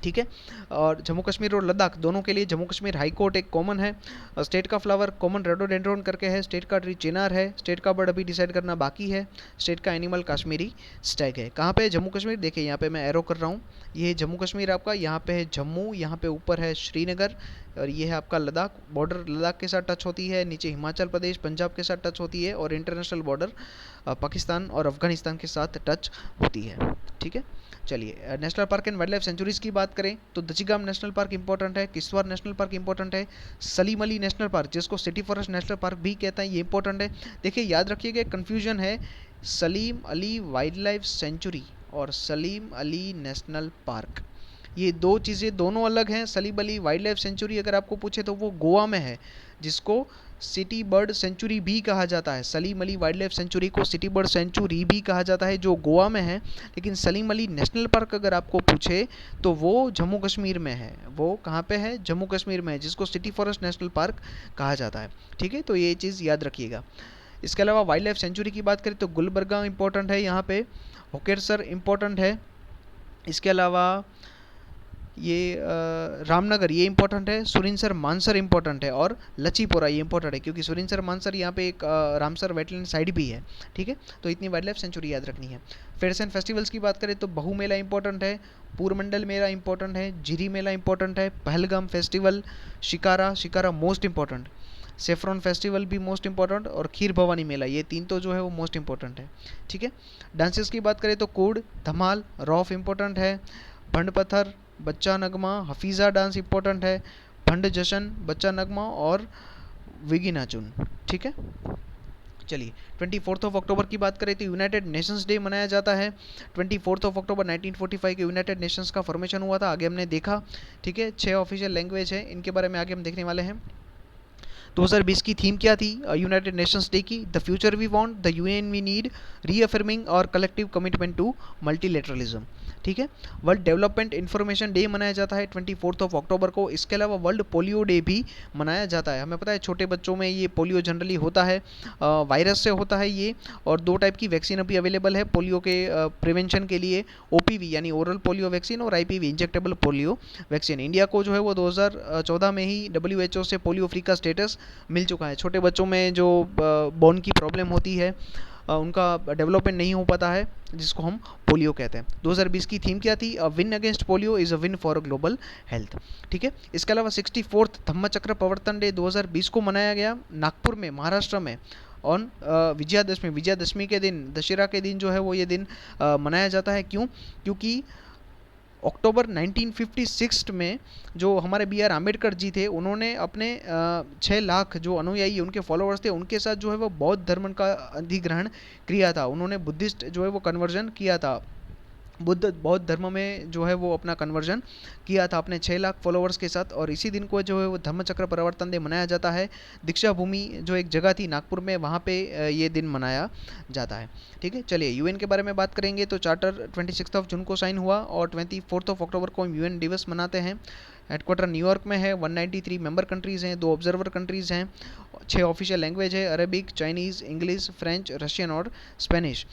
ठीक है। और जम्मू कश्मीर और लद्दाख दोनों के लिए जम्मू कश्मीर हाई कोर्ट एक कॉमन है। स्टेट का फ्लावर कॉमन रेडोडेंड्रॉन करके है। स्टेट का ट्री चिनार है। स्टेट का बर्ड अभी डिसाइड करना बाकी है। स्टेट का एनिमल काश्मीरी स्टैग है। कहाँ पे है जम्मू कश्मीर? देखिए यहाँ पे मैं एरो कर रहा हूँ, ये है जम्मू कश्मीर आपका। यहाँ पे है जम्मू, यहाँ पे ऊपर है श्रीनगर, और ये है आपका लद्दाख। बॉर्डर लद्दाख के साथ टच होती है, नीचे हिमाचल प्रदेश पंजाब के साथ टच होती है, और इंटरनेशनल बॉर्डर पाकिस्तान और अफगानिस्तान के साथ टच होती है, ठीक है। चलिए national park and wild life centuries की बात करें तो दचिगाम नेशनल पार्क इंपॉर्टेंट है, किश्तवाड़ नेशनल पार्क इंपॉर्टेंट है, सलीम अली नेशनल पार्क जिसको सिटी फॉरेस्ट नेशनल पार्क भी कहते हैं ये इंपॉर्टेंट है। देखिए याद रखिएगा, कन्फ्यूजन है Salim Ali wild life sanctuary और सलीम अली नेशनल पार्क, ये दो चीज़ें दोनों अलग हैं। Salim Ali wild life sanctuary अगर आपको पूछे तो वो गोवा में है, जिसको सिटी बर्ड सेंचुरी भी कहा जाता है। Salim Ali wild life sanctuary को सिटी बर्ड सेंचुरी भी कहा जाता है, जो गोवा में है। लेकिन सलीम अली नेशनल पार्क अगर आपको पूछे तो वो जम्मू कश्मीर में है। वो कहाँ पे है? जम्मू कश्मीर में है, जिसको सिटी फॉरेस्ट नेशनल पार्क कहा जाता है, ठीक है। तो ये चीज़ याद रखिएगा। इसके अलावा वाइल्ड लाइफ सेंचुरी की बात करें तो गुलबर्गा इंपॉर्टेंट है, यहाँ पे होकेरसर इंपॉर्टेंट है। इसके अलावा ये रामनगर ये इंपॉर्टेंट है, सुरिनसर मानसर इंपॉर्टेंट है, और लचीपोरा ये इंपॉर्टेंट है क्योंकि सुरिनसर मानसर यहाँ पे एक रामसर वेटलैंड साइड भी है, ठीक है। तो इतनी वाइल्ड लाइफ सेंचुरी याद रखनी है। फेयर्स एंड फेस्टिवल्स की बात करें तो बहु मेला इंपॉर्टेंट है, पूरमंडल मेला इंपॉर्टेंट है, जिरी मेला इंपॉर्टेंट है, Pahalgam festival, shikara most important, saffron festival भी मोस्ट इंपॉर्टेंट, और खीर भवानी मेला, ये 3 तो जो है वो मोस्ट इंपॉर्टेंट है, ठीक है। डांसेस की बात करें तो कूड़, धमाल, रॉफ इंपॉर्टेंट है, भंड पत्थर, बच्चा नगमा, हफीज़ा डांस इंपॉर्टेंट है, भंड जशन, बच्चा नगमा और विगी नाचुन, ठीक है। चलिए 24 अक्टूबर की बात करें तो यूनाइटेड नेशंस डे मनाया जाता है। 24 अक्टूबर 1945 के यूनाइटेड नेशंस का फॉर्मेशन हुआ था, आगे हमने देखा। ठीक है, 6 ऑफिशियल लैंग्वेज है, इनके बारे में आगे हम देखने वाले हैं। 2020 की थीम क्या थी यूनाइटेड नेशंस डे की? The future we want, the UN we need, reaffirming और कलेक्टिव कमिटमेंट टू मल्टीलेटरलिज्म। ठीक है, वर्ल्ड डेवलपमेंट इंफॉर्मेशन डे मनाया जाता है 24 अक्टूबर को। इसके अलावा वर्ल्ड पोलियो डे भी मनाया जाता है। हमें पता है छोटे बच्चों में ये पोलियो जनरली होता है, वायरस से होता है ये, और 2 टाइप की वैक्सीन अभी अवेलेबल है पोलियो के प्रिवेंशन के लिए, ओपीवी यानी ओरल पोलियो वैक्सीन और IPv injectable polio vaccine. India को जो है वो 2014 में ही WHO से पोलियो फ्री का स्टेटस मिल चुका है। छोटे बच्चों में जो बोन की प्रॉब्लम होती है, उनका डेवलपमेंट नहीं हो पाता है, जिसको हम पोलियो कहते हैं। 2020 की थीम क्या थी? A win against polio is a win for global health. ठीक है, इसके अलावा 64th धम्मचक्र प्रवर्तन डे 2020 को मनाया गया नागपुर में, महाराष्ट्र में, ऑन विजयादशमी के दिन, दशहरा के दिन जो है वो ये दिन मनाया जाता है। क्यों? क्योंकि अक्टूबर 1956 में जो हमारे BR आम्बेडकर जी थे, उन्होंने अपने 6 लाख जो अनुयायी उनके फॉलोअर्स थे, उनके साथ जो है वो बौद्ध धर्म का अधिग्रहण किया था। उन्होंने बुद्धिस्ट जो है वो कन्वर्जन किया था, बौद्ध धर्म में जो है वो अपना कन्वर्जन किया था अपने 6 लाख फॉलोअर्स के साथ। और इसी दिन को जो है वो धम्मचक्र प्रवर्तन डे मनाया जाता है। दीक्षा भूमि जो एक जगह थी नागपुर में, वहाँ पे ये दिन मनाया जाता है। ठीक है, चलिए यूएन के बारे में बात करेंगे तो चार्टर 26 जून को साइन हुआ और 24 अक्टूबर को हम यूएन दिवस मनाते हैं। हेडक्वार्टर न्यूयॉर्क में है। 193 मेंबर कंट्रीज़ हैं, 2 ऑब्जर्वर कंट्रीज़ हैं, 6 ऑफिशियल लैंग्वेज है, Arabic, Chinese, English, French, Russian और स्पेनिश।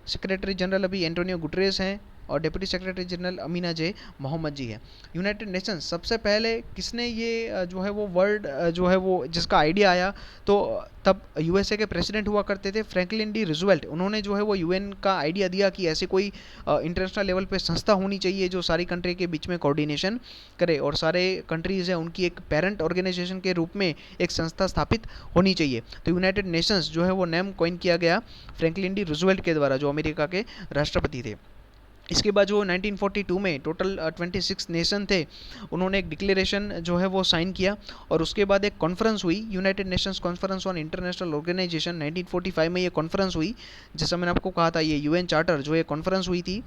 सेक्रेटरी जनरल अभी एंटोनियो गुटरेस हैं और डिप्टी सेक्रेटरी जनरल अमीना जे मोहम्मद जी है। यूनाइटेड नेशंस सबसे पहले किसने ये जो है वो वर्ल्ड जो है वो जिसका आइडिया आया, तो तब USA के प्रेसिडेंट हुआ करते थे फ्रैंकलिन डी रूजवेल्ट। उन्होंने जो है वो UN का आइडिया दिया कि ऐसी कोई इंटरनेशनल लेवल पे संस्था होनी चाहिए जो सारी कंट्री के बीच में कोऑर्डिनेशन करे, और सारे कंट्रीज़ हैं उनकी एक पेरेंट ऑर्गेनाइजेशन के रूप में एक संस्था स्थापित होनी चाहिए। तो यूनाइटेड नेशंस जो है वो नेम कॉइन किया गया फ्रैंकलिन डी रूजवेल्ट के द्वारा, जो अमेरिका के राष्ट्रपति थे। इसके बाद जो 1942 में टोटल 26 नेशन थे, उन्होंने एक डिक्लेरेशन जो है वो साइन किया, और उसके बाद एक कॉन्फ्रेंस हुई, United Nations conference on international organization. 1945 में ये कॉन्फ्रेंस हुई, जैसा मैंने आपको कहा था ये UN चार्टर जो ये कॉन्फ्रेंस हुई थी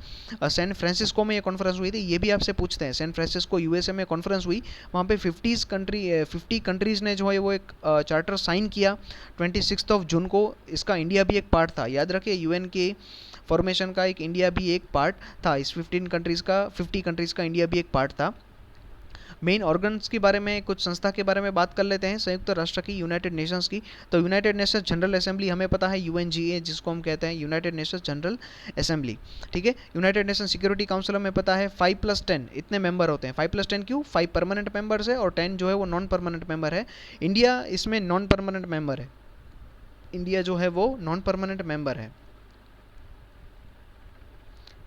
सैन फ्रांसिस्को में, ये कॉन्फ्रेंस हुई थी। ये भी आपसे पूछते हैं, सैन फ्रांसिस्को USA में कॉन्फ्रेंस हुई, वहाँ पे 50 कंट्रीज़ ने जो है वो एक चार्टर साइन किया 26 जून को। इसका इंडिया भी एक पार्ट था, याद रखिए UN के फॉर्मेशन का एक इंडिया भी एक पार्ट था। इस 50 कंट्रीज़ का इंडिया भी एक पार्ट था। मेन ऑर्गन्स के बारे में, कुछ संस्था के बारे में बात कर लेते हैं संयुक्त राष्ट्र की, यूनाइटेड नेशंस की। तो यूनाइटेड नेशंस जनरल असेंबली हमें पता है, UNGA जिसको हम कहते हैं, यूनाइटेड नेशंस जनरल असेंबली। ठीक है, यूनाइटेड नेशंस सिक्योरिटी काउंसिल हमें पता है 5+10 इतने मेंबर होते हैं। 5+10 क्यों? 5 परमानेंट मेंबर्स है और 10 जो है वो नॉन परमानेंट मेंबर है। इंडिया इसमें नॉन परमानेंट मेंबर है, इंडिया जो है वो नॉन परमानेंट मेंबर है।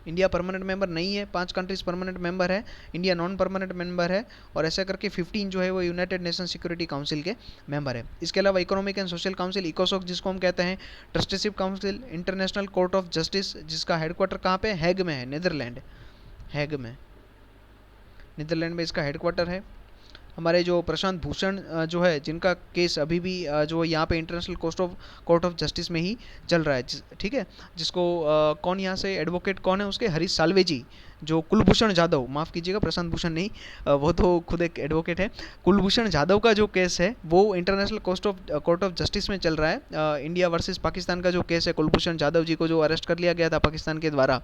इंडिया परमानेंट मेंबर नहीं है, 5 कंट्रीज परमानेंट मेंबर है, इंडिया नॉन परमानेंट मेंबर है, और ऐसा करके 15 जो है वो यूनाइटेड नेशन सिक्योरिटी काउंसिल के मेंबर है। इसके अलावा इकोनॉमिक एंड सोशल काउंसिल, इकोसोक जिसको हम कहते हैं, trusteeship council, international court of justice जिसका हेडक्वार्टर कहाँ पे? हैग में है, नीदरलैंड, हैग में, नीदरलैंड में इसका हेडक्वार्टर है। हमारे जो प्रशांत भूषण जो है, जिनका केस अभी भी जो यहाँ पे इंटरनेशनल कोर्ट ऑफ जस्टिस में ही चल रहा है, ठीक है, जिसको कौन यहाँ से एडवोकेट कौन है उसके? हरीश साल्वे जी, जो कुलभूषण जाधव, माफ़ कीजिएगा प्रशांत भूषण नहीं, वो तो खुद एक एडवोकेट है। कुलभूषण जाधव का जो केस है वो इंटरनेशनल कोर्ट ऑफ जस्टिस में चल रहा है। इंडिया वर्सेस पाकिस्तान का जो केस है, कुलभूषण जाधव जी को जो अरेस्ट कर लिया गया था पाकिस्तान के द्वारा,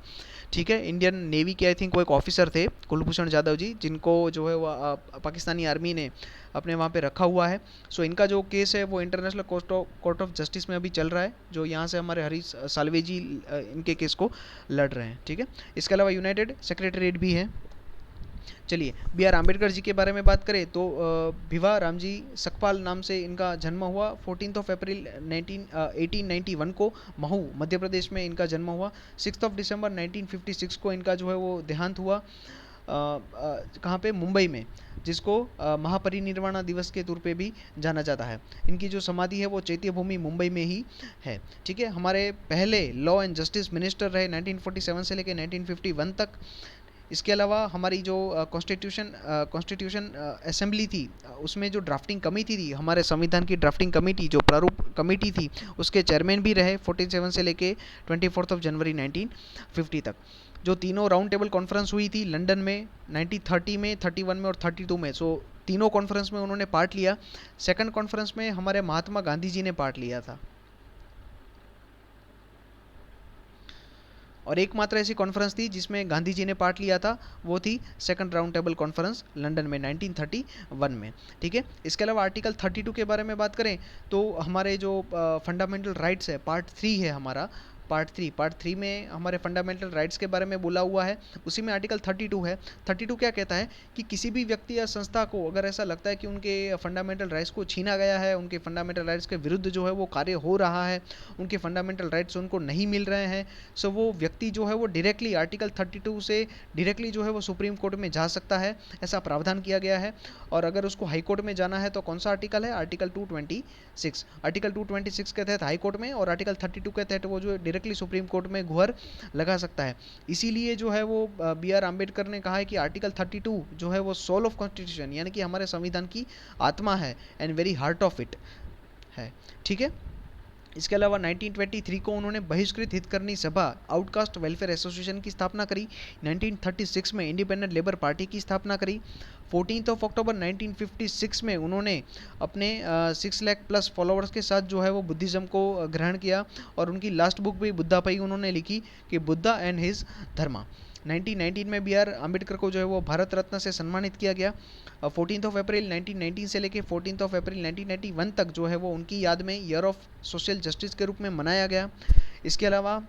ठीक है, इंडियन नेवी के आई थिंक वो एक ऑफिसर थे कुलभूषण जाधव जी, जिनको जो है वो पाकिस्तानी आर्मी ने अपने वहाँ पे रखा हुआ है। सो इनका जो केस है वो इंटरनेशनल कोर्ट ऑफ जस्टिस में अभी चल रहा है, जो यहाँ से हमारे हरीश साल्वे जी इनके केस को लड़ रहे हैं। ठीक है, इसके अलावा यूनाइटेड सेक्रेटरीट भी है। चलिए BR आम्बेडकर जी के बारे में बात करें तो भिवा रामजी सकपाल नाम से इनका जन्म हुआ। 14 अप्रैल 1891 को महू मध्य प्रदेश में इनका जन्म हुआ। 6 दिसंबर 1956 को इनका जो है वो देहांत हुआ, कहाँ पे? मुंबई में, जिसको महापरिनिर्वाण दिवस के तौर पे भी जाना जाता है। इनकी जो समाधि है वो चैत्य भूमि मुंबई में ही है। ठीक है, हमारे पहले लॉ एंड जस्टिस मिनिस्टर रहे 1947 से लेकर 1951 तक। इसके अलावा हमारी जो कॉन्स्टिट्यूशन असेंबली थी, उसमें जो ड्राफ्टिंग कमेटी थी, हमारे संविधान की ड्राफ्टिंग कमेटी जो प्रारूप कमेटी थी, उसके चेयरमैन भी रहे 47 से लेके 24 जनवरी 1950 तक। जो तीनों राउंड टेबल कॉन्फ्रेंस हुई थी लंदन में 1930 में, 31 में और 32 में, सो तीनों कॉन्फ्रेंस में उन्होंने पार्ट लिया। सेकंड कॉन्फ्रेंस में हमारे महात्मा गांधी जी ने पार्ट लिया था। और एकमात्र ऐसी कॉन्फ्रेंस थी जिसमें गांधी जी ने पार्ट लिया था, वो थी second round table conference London में 1931 में। ठीक है, इसके अलावा आर्टिकल 32 के बारे में बात करें तो हमारे जो फंडामेंटल राइट्स है, पार्ट 3 है हमारा, पार्ट थ्री में हमारे फंडामेंटल राइट्स के बारे में बोला हुआ है। उसी में आर्टिकल 32 है। 32 क्या कहता है कि किसी भी व्यक्ति या संस्था को अगर ऐसा लगता है कि उनके फंडामेंटल राइट्स को छीना गया है, उनके फंडामेंटल राइट्स के विरुद्ध जो है वो कार्य हो रहा है, उनके फंडामेंटल राइट्स उनको नहीं मिल रहे हैं, सो वो व्यक्ति जो है वो डायरेक्टली आर्टिकल 32 से डायरेक्टली जो है वो सुप्रीम कोर्ट में जा सकता है, ऐसा प्रावधान किया गया है। और अगर उसको हाई कोर्ट में जाना है तो कौन सा आर्टिकल है, आर्टिकल 226। आर्टिकल 226 के तहत हाई कोर्ट में और आर्टिकल 32 के तहत वो जो डायरेक्टली सुप्रीम कोर्ट में गुहार लगा सकता है। इसीलिए जो है वो बी आर अम्बेडकर ने कहा है कि आर्टिकल 32 जो है वो सोल ऑफ कॉन्स्टिट्यूशन यानी कि हमारे संविधान की आत्मा है and very heart of it है। ठीक है, इसके अलावा 1923 को उन्होंने बहिष्कृत हितकर्मी सभा आउटकास्ट वेलफेयर एसोसिएशन की स्थापना करी। 1936 में इंडिपेंडेंट लेबर पार्टी की स्थापना करी। 14 अक्टूबर 1956 में उन्होंने अपने 6 लाख प्लस फॉलोअर्स के साथ जो है वो बुद्धिज़्म को ग्रहण किया और उनकी लास्ट बुक भी बुद्धा पई उन्होंने लिखी कि बुद्धा एंड हिज धर्मा। 1919 में बी आर अम्बेडकर को जो है वो भारत रत्न से सम्मानित किया गया। 14 अप्रैल 1919 से लेके 14 अप्रैल 1991 तक जो है वो उनकी याद में ईयर ऑफ सोशल जस्टिस के रूप में मनाया गया। इसके अलावा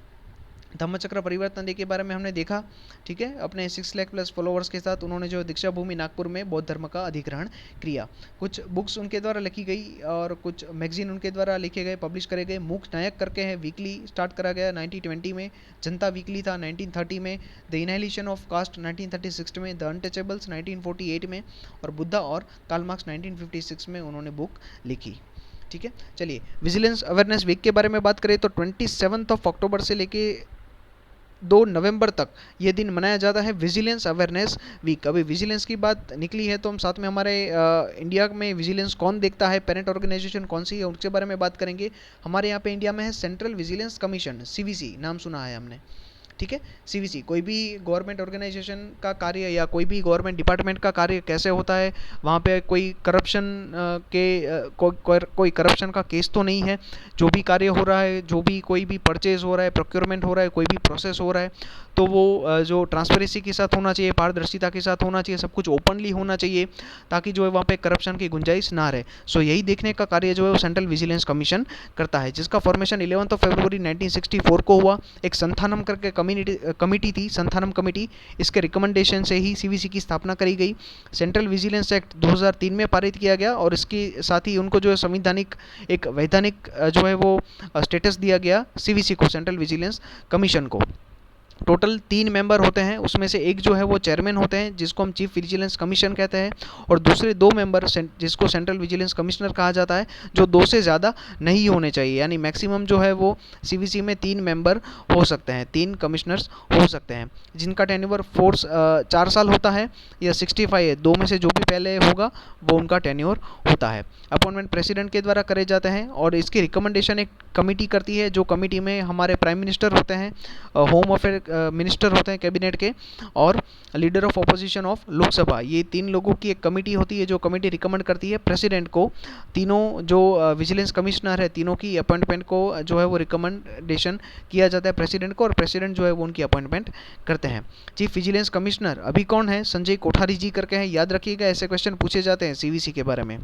धम्मचक्र परिवर्तन डे के बारे में हमने देखा। ठीक है, अपने 6 लाख प्लस फॉलोअर्स के साथ उन्होंने जो दीक्षा भूमि नागपुर में बौद्ध धर्म का अधिग्रहण किया। कुछ बुक्स उनके द्वारा लिखी गई और कुछ मैगजीन उनके द्वारा लिखे गए, पब्लिश करे गए। मूक नायक करके है, वीकली स्टार्ट करा गया 1920 में। जनता वीकली था 1930 में। द इनहेलिशन ऑफ कास्ट 1936 में। द अनटचेबल्स 1948 में। और बुद्धा और कार्ल मार्क्स 1956 में उन्होंने बुक लिखी। ठीक है, चलिए विजिलेंस अवेयरनेस वीक के बारे में बात करें तो 27 अक्टूबर से लेके 2 नवंबर तक ये दिन मनाया जाता है विजिलेंस अवेयरनेस वीक। अभी विजिलेंस की बात निकली है तो हम साथ में हमारे इंडिया में विजिलेंस कौन देखता है, पेरेंट ऑर्गेनाइजेशन कौन सी है, उसके बारे में बात करेंगे। हमारे यहाँ पे इंडिया में है सेंट्रल विजिलेंस कमीशन, सीवीसी नाम सुना है हमने। ठीक है, सीवीसी कोई भी गवर्नमेंट ऑर्गेनाइजेशन का कार्य या कोई भी गवर्नमेंट डिपार्टमेंट का कार्य कैसे होता है, वहाँ पे कोई करप्शन कोई करप्शन का केस तो नहीं है। जो भी कार्य हो रहा है, जो भी कोई भी परचेज हो रहा है, प्रोक्योरमेंट हो रहा है, कोई भी प्रोसेस हो रहा है, तो वो जो ट्रांसपेरेंसी के साथ होना चाहिए, पारदर्शिता के साथ होना चाहिए, सब कुछ ओपनली होना चाहिए ताकि जो है वहाँ पे करप्शन की गुंजाइश ना रहे। सो यही देखने का कार्य जो है वो सेंट्रल विजिलेंस कमीशन करता है, जिसका फॉर्मेशन 11 फरवरी 1964 को हुआ। एक संथानम करके कमिटी थी, संथानम कमेटी, इसके रिकमेंडेशन से ही सीवीसी की स्थापना करी गई। सेंट्रल विजिलेंस एक्ट 2003 में पारित किया गया और इसके साथ ही उनको जो है संविधानिक एक वैधानिक जो है वो स्टेटस दिया गया सीवीसी को, सेंट्रल विजिलेंस कमीशन को। टोटल 3 मेंबर होते हैं, उसमें से एक जो है वो चेयरमैन होते हैं जिसको हम चीफ विजिलेंस कमीशन कहते हैं, और दूसरे 2 मेंबर जिसको सेंट्रल विजिलेंस कमिश्नर कहा जाता है, जो 2 से ज़्यादा नहीं होने चाहिए। यानी मैक्सिमम जो है वो सीवीसी में 3 मेंबर हो सकते हैं, 3 कमिश्नर्स हो सकते हैं, जिनका टेन्योर 4 साल होता है या 65 है, 2 में से जो भी पहले होगा वो उनका टेन्योर होता है। अपॉइंटमेंट प्रेसिडेंट के द्वारा करे जाते हैं और इसकी रिकमेंडेशन एक कमेटी करती है, जो कमेटी में हमारे प्राइम मिनिस्टर होते हैं, होम अफेयर मिनिस्टर होते हैं कैबिनेट के, और leader of opposition of Lok Sabha. ये 3 लोगों की एक कमेटी होती है जो कमेटी रिकमेंड करती है प्रेसिडेंट को। तीनों जो विजिलेंस कमिश्नर है, तीनों की अपॉइंटमेंट को जो है वो रिकमेंडेशन किया जाता है प्रेसिडेंट को, और प्रेसिडेंट जो है वो उनकी अपॉइंटमेंट करते हैं। चीफ विजिलेंस कमिश्नर अभी कौन है, संजय कोठारी जी करके हैं, याद रखिएगा, ऐसे क्वेश्चन पूछे जाते हैं सीवीसी के बारे में।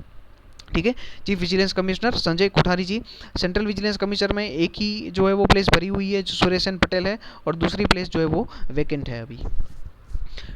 ठीक है, chief vigilance commissioner Sanjay Kothari ji. Central vigilance commissioner में एक ही जो है वो प्लेस भरी हुई है, जो सुरेश एन पटेल है, और दूसरी प्लेस जो है वो वैकेंट है अभी।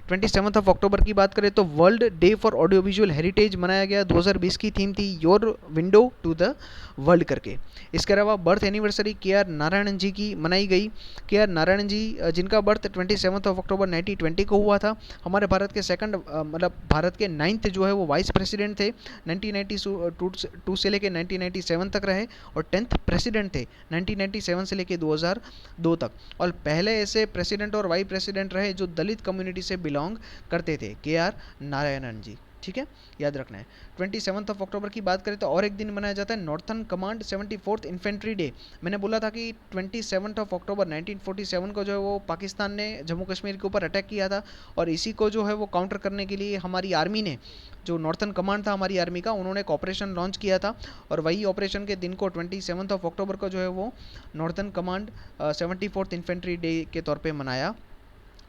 27 अक्टूबर की बात करें तो world day for audio visual heritage मनाया गया। 2020 की थीम थी your window to the world करके। इसके अलावा birth anniversary K R Narayanan ji की मनाई गई। के आर नारायणन जी जिनका बर्थ 27 अक्टूबर 1920 को हुआ था, हमारे भारत के सेकंड मतलब भारत के 9th जो है वो वाइस प्रेसिडेंट थे। 1992 से लेके 1997 तक रहे और 10th प्रेसिडेंट थे 1997 से लेके 2002 तक। और पहले ऐसे प्रेसिडेंट और वाइस प्रेसिडेंट रहे जो दलित कम्युनिटी से बिलोंग करते थे, के आर नारायणन जी। ठीक है, याद रखना है। 27 अक्टूबर की बात करें तो और एक दिन मनाया जाता है northern command 74th infantry day. मैंने बोला था कि 27 अक्टूबर 1947 को जो है वो पाकिस्तान ने जम्मू कश्मीर के ऊपर अटैक किया था और इसी को जो है वो काउंटर करने के लिए हमारी आर्मी ने, जो नॉर्थर्न कमांड था हमारी आर्मी का, उन्होंने एक ऑपरेशन लॉन्च किया था और वही ऑपरेशन के दिन को 27 अक्टूबर को जो है वो northern command 74th infantry day के तौर पे मनाया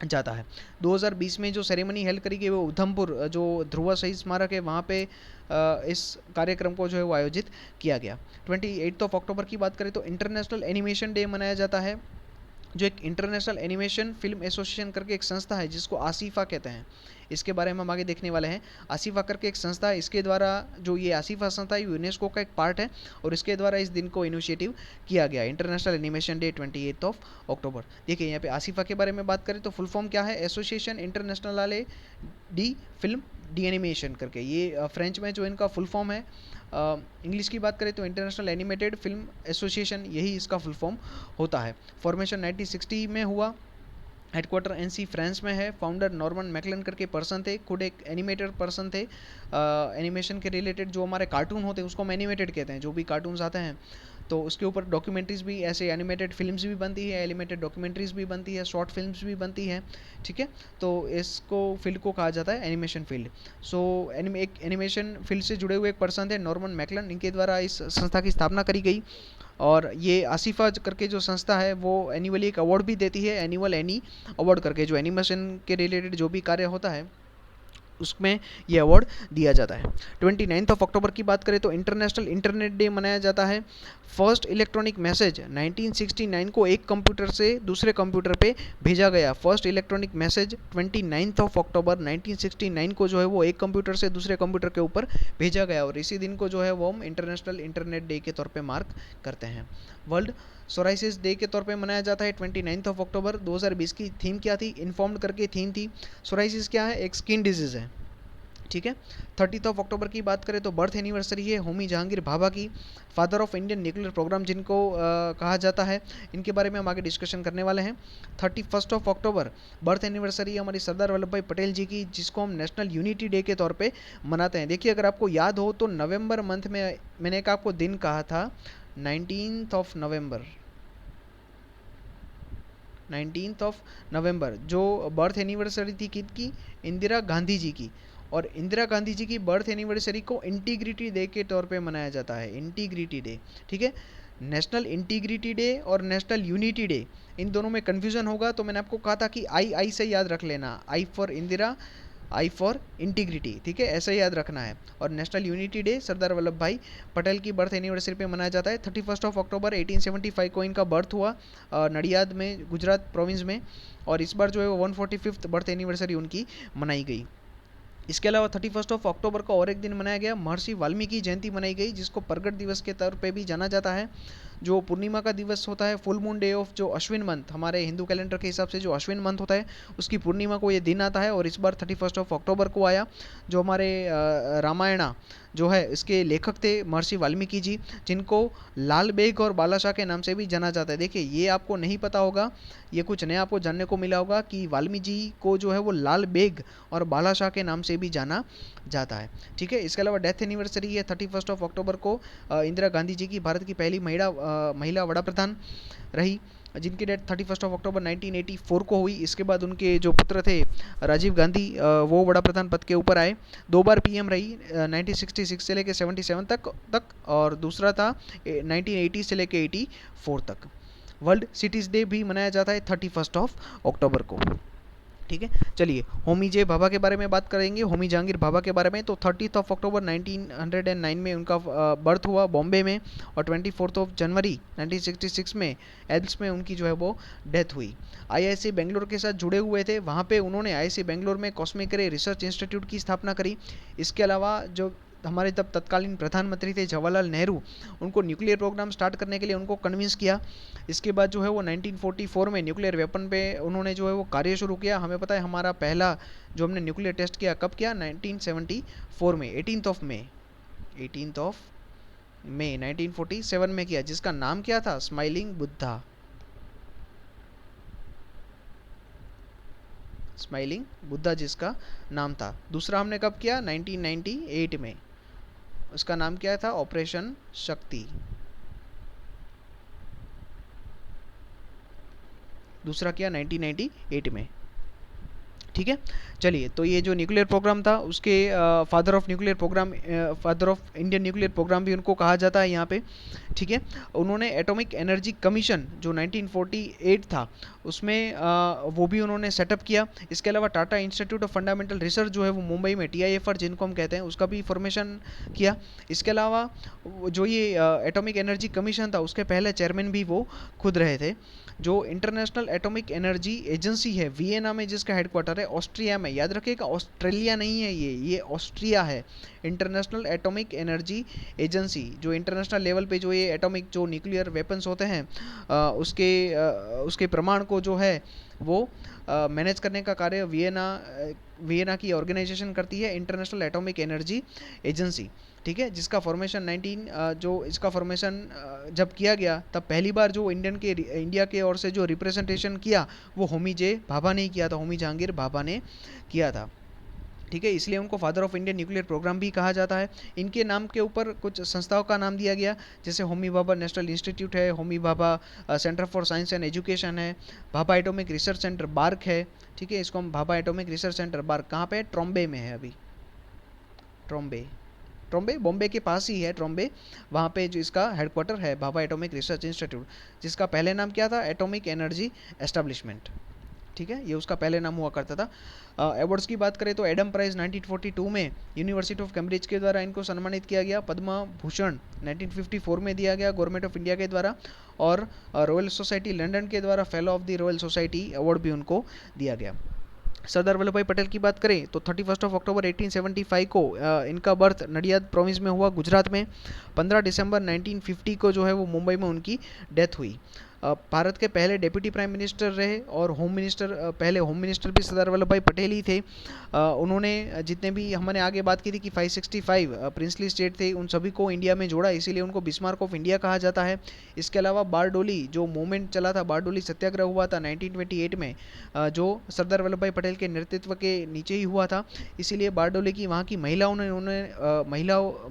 जाता है। 2020 में जो सेरेमनी हेल्ड करी गई वो उधमपुर जो ध्रुव शहीद स्मारक है वहाँ पे इस कार्यक्रम को जो है वो आयोजित किया गया। 28 अक्टूबर की बात करें तो इंटरनेशनल एनिमेशन डे मनाया जाता है। जो एक इंटरनेशनल एनिमेशन फिल्म एसोसिएशन करके एक संस्था है जिसको आसिफा कहते हैं, इसके बारे में हम आगे देखने वाले हैं। आसिफा करके एक संस्था है, इसके द्वारा जो ये आसिफा संस्था है यूनेस्को का एक पार्ट है और इसके द्वारा इस दिन को इनिशिएटिव किया गया, इंटरनेशनल एनिमेशन डे 28 अक्टूबर। देखिए यहाँ पे आसिफा के बारे में बात करें तो फुल फॉर्म क्या है, association international D film D animation करके, ये फ्रेंच में जो इनका फुल फॉर्म है। इंग्लिश की बात करें तो इंटरनेशनल एनिमेटेड फिल्म एसोसिएशन, यही इसका फुल फॉर्म होता है। फॉर्मेशन 1960 में हुआ, हेडक्वार्टर एनसी फ्रांस में है। फाउंडर नॉर्मन मैकलन करके पर्सन थे, खुद एक एनिमेटर पर्सन थे। एनिमेशन के रिलेटेड जो हमारे कार्टून होते हैं उसको हम एनिमेटेड कहते हैं, जो भी कार्टून्स आते हैं तो उसके ऊपर डॉक्यूमेंट्रीज भी, ऐसे एनिमेटेड फिल्म्स भी बनती है, एनिमेटेड डॉक्यूमेंट्रीज भी बनती है, शॉर्ट फिल्म्स भी बनती है। ठीक है, तो इसको फील्ड को कहा जाता है एनिमेशन फील्ड। सो एक एनिमेशन फील्ड से जुड़े हुए एक पर्सन थे नॉर्मन मैकलन, इनके द्वारा इस संस्था की स्थापना करी गई। और ये आसिफा करके जो संस्था है वो एनुअली एक अवार्ड भी देती है, एनुअल एनी अवार्ड करके, जो एनिमेशन के रिलेटेड जो भी कार्य होता है उसमें ये अवार्ड दिया जाता है। 29 अक्टूबर की बात करें तो इंटरनेशनल इंटरनेट डे मनाया जाता है। फर्स्ट इलेक्ट्रॉनिक मैसेज 1969 को एक कंप्यूटर से दूसरे कंप्यूटर पे भेजा गया। फर्स्ट इलेक्ट्रॉनिक मैसेज 29 अक्टूबर 1969 को जो है वो एक कंप्यूटर से दूसरे कंप्यूटर के ऊपर भेजा गया और इसी दिन को जो है वो हम इंटरनेशनल इंटरनेट डे के तौर पे मार्क करते हैं। वर्ल्ड सोराइसिस डे के तौर पे मनाया जाता है 29 अक्टूबर। 2020 की थीम क्या थी, इन्फॉर्म्ड करके थीम थी। सोराइसिस क्या है, एक स्किन डिजीज है। ठीक है, 30 अक्टूबर की बात करें तो बर्थ एनिवर्सरी है होमी जहांगीर भाभा की, father of Indian nuclear program जिनको कहा जाता है, इनके बारे में हम आगे डिस्कशन करने वाले हैं। 31 अक्टूबर बर्थ एनिवर्सरी है हमारी सरदार वल्लभ भाई पटेल जी की, जिसको हम नेशनल यूनिटी डे के तौर पे मनाते हैं। देखिए अगर आपको याद हो तो नवंबर मंथ में मैंने एक आपको दिन कहा था 19 नवंबर, 19 नवंबर जो बर्थ एनिवर्सरी थी किसकी, इंदिरा गांधी जी की। और इंदिरा गांधी जी की बर्थ एनिवर्सरी को इंटीग्रिटी डे के तौर पे मनाया जाता है, इंटीग्रिटी डे। ठीक है, नेशनल इंटीग्रिटी डे और नेशनल यूनिटी डे, इन दोनों में कन्फ्यूजन होगा तो मैंने आपको कहा था कि आई से याद रख लेना, I for Indira, I for integrity. ठीक है, ऐसा याद रखना है। और national unity day Sardar Vallabh Bhai Patel की बर्थ एनिवर्सरी पे मनाया जाता है। 31 अक्टूबर 1875 को इनका बर्थ हुआ नडियाद में, गुजरात प्रोविंस में, और इस बार जो है वो 145th बर्थ एनिवर्सरी उनकी मनाई गई। इसके अलावा 31 अक्टूबर को और एक दिन मनाया गया, महर्षि वाल्मीकि जयंती मनाई गई, जिसको प्रगट दिवस के तौर पे भी जाना जाता है। जो पूर्णिमा का दिवस होता है, फुल मून डे ऑफ जो अश्विन मंथ, हमारे हिंदू कैलेंडर के हिसाब से जो अश्विन मंथ होता है उसकी पूर्णिमा को ये दिन आता है और इस बार 31 अक्टूबर को आया। जो हमारे रामायणा जो है इसके लेखक थे महर्षि वाल्मीकि जी, जिनको लाल बेग और बालाशाह के नाम से भी जाना जाता है। देखिए ये आपको नहीं पता होगा, ये कुछ नया आपको जानने को मिला होगा कि वाल्मीकि जी को जो है वो लाल बेग और बालाशाह के नाम से भी जाना जाता है। ठीक है, इसके अलावा डेथ एनिवर्सरी है 31 अक्टूबर को इंदिरा गांधी जी की, भारत की पहली महिला वड़ा प्रधान रही, जिनकी डेथ 31 अक्टूबर 1984 को हुई। इसके बाद उनके जो पुत्र थे राजीव गांधी, वो वड़ा प्रधान पद के ऊपर आए, 2 बार पीएम रही, 1966 से लेकर 77 तक, और दूसरा था 1980 से लेकर 84 तक। वर्ल्ड सिटीज़ डे भी मनाया जाता है 31 अक्टूबर को। ठीक है। चलिए होमी जे भाभा के बारे में बात करेंगे, होमी जहांगीर भाभा के बारे में। तो 30 अक्टूबर 1909 में उनका बर्थ हुआ बॉम्बे में, और 24 जनवरी 1966 में एल्स में उनकी जो है वो डेथ हुई। आईआईसी बेंगलोर के साथ जुड़े हुए थे, वहाँ पे उन्होंने आईआईसी बेंगलोर में कॉस्मिक रे रिसर्च इंस्टीट्यूट की स्थापना करी। इसके अलावा जो हमारे तब तत्कालीन प्रधानमंत्री थे जवाहरलाल नेहरू, उनको न्यूक्लियर प्रोग्राम स्टार्ट करने के लिए उनको कन्विंस किया। इसके बाद जो है वो 1944 में न्यूक्लियर वेपन पे उन्होंने जो है वो कार्य शुरू किया। हमें पता है हमारा पहला जो हमने न्यूक्लियर टेस्ट किया कब किया, 1974 में, 18 ऑफ मई 1947 में किया, जिसका नाम क्या था, स्माइलिंग बुद्धा, स्माइलिंग बुद्धा जिसका नाम था। दूसरा हमने कब किया, 1998 में, उसका नाम क्या था, ऑपरेशन शक्ति। दूसरा किया 1998 में। ठीक है। चलिए, तो ये जो न्यूक्लियर प्रोग्राम था उसके father of nuclear program, father of Indian nuclear program भी उनको कहा जाता है यहाँ पे। ठीक है। उन्होंने एटॉमिक एनर्जी कमीशन जो 1948 था उसमें वो भी उन्होंने सेटअप किया। इसके अलावा Tata institute of fundamental research जो है वो मुंबई में, TIFR जिनको हम कहते हैं, उसका भी फॉर्मेशन किया। इसके अलावा जो ये एटॉमिक एनर्जी कमीशन था उसके पहले चेयरमैन भी वो खुद रहे थे। जो इंटरनेशनल एटॉमिक एनर्जी एजेंसी है वियना में, जिसका हेडक्वार्टर है ऑस्ट्रिया में, याद रखिएगा ऑस्ट्रेलिया नहीं है, ये ऑस्ट्रिया है। इंटरनेशनल एटॉमिक एनर्जी एजेंसी जो इंटरनेशनल लेवल पे जो ये एटॉमिक जो न्यूक्लियर वेपन्स होते हैं उसके प्रमाण को जो है वो मैनेज करने का कार्य वियना की ऑर्गेनाइजेशन करती है, इंटरनेशनल एटॉमिक एनर्जी एजेंसी। ठीक है। जिसका फॉर्मेशन इसका फॉर्मेशन जब किया गया तब पहली बार जो इंडिया के ओर से जो रिप्रेजेंटेशन किया वो होमी जे भाभा ने किया था, होमी जहांगीर भाभा ने किया था। ठीक है। इसलिए उनको father of Indian nuclear program भी कहा जाता है। इनके नाम के ऊपर कुछ संस्थाओं का नाम दिया गया, जैसे होमी भाभा नेशनल इंस्टीट्यूट है, Homi Bhabha centre for science and education है, Bhabha atomic research centre BARC है। ठीक है। इसको हम Bhabha atomic research centre BARC कहाँ पे है, ट्रॉम्बे में है अभी, ट्रॉम्बे बॉम्बे के पास ही है ट्रॉम्बे, वहाँ पे जो इसका हेडक्वार्टर है भाभा एटॉमिक रिसर्च इंस्टीट्यूट, जिसका पहले नाम क्या था, एटॉमिक एनर्जी एस्टेब्लिशमेंट। ठीक है। ये उसका पहले नाम हुआ करता था। अवार्ड्स की बात करें तो एडम प्राइज 1942 में यूनिवर्सिटी ऑफ कैम्ब्रिज के द्वारा इनको सम्मानित किया गया। पद्म भूषण 1954 में दिया गया गवर्नमेंट ऑफ इंडिया के द्वारा, और रॉयल सोसाइटी लंदन के द्वारा fellow of the royal society award भी उनको दिया गया। सरदार वल्लभ भाई पटेल की बात करें तो 31 अक्टूबर 1875 को इनका बर्थ नडियाद प्रोविंस में हुआ गुजरात में। 15 दिसंबर 1950 को जो है वो मुंबई में उनकी डेथ हुई। भारत के पहले डेप्यूटी प्राइम मिनिस्टर रहे, और पहले होम मिनिस्टर भी सरदार वल्लभ भाई पटेल ही थे। उन्होंने जितने भी हमने आगे बात की थी कि 565 प्रिंसली स्टेट थे, उन सभी को इंडिया में जोड़ा, इसीलिए उनको बिस्मार्क ऑफ इंडिया कहा जाता है। इसके अलावा बारडोली जो मूवमेंट चला था, बारडोली सत्याग्रह हुआ था 1928 में, जो सरदार वल्लभ भाई पटेल के नेतृत्व के नीचे ही हुआ था, इसीलिए बारडोली की वहाँ की महिलाओं ने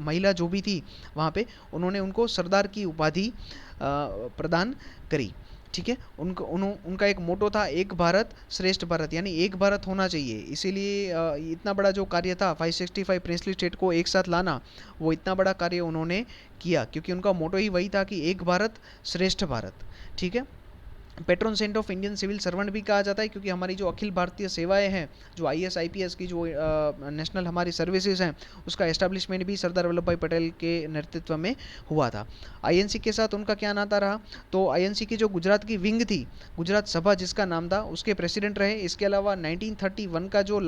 महिला जो भी थी वहाँ पे, उन्होंने उनको सरदार की उपाधि प्रदान करी। ठीक है। उनका एक मोटो था, एक भारत श्रेष्ठ भारत, यानी एक भारत होना चाहिए। इसीलिए इतना बड़ा जो कार्य था 565 प्रिंसली स्टेट को एक साथ लाना, वो इतना बड़ा कार्य उन्होंने किया क्योंकि उनका मोटो ही वही था कि एक भारत श्रेष्ठ भारत। ठीक है। Patron saint of Indian civil servant भी कहा जाता है क्योंकि हमारी जो अखिल भारतीय सेवाएं हैं, जो IAS IPS की जो नेशनल हमारी सर्विसेज हैं, उसका एस्टेब्लिशमेंट भी सरदार वल्लभ भाई पटेल के नेतृत्व में हुआ था। INC के साथ उनका क्या नाता रहा, तो INC की जो गुजरात की विंग थी, गुजरात सभा जिसका नाम था, उसके प्रेसिडेंट रहे। इसके अलावा 1931 का जो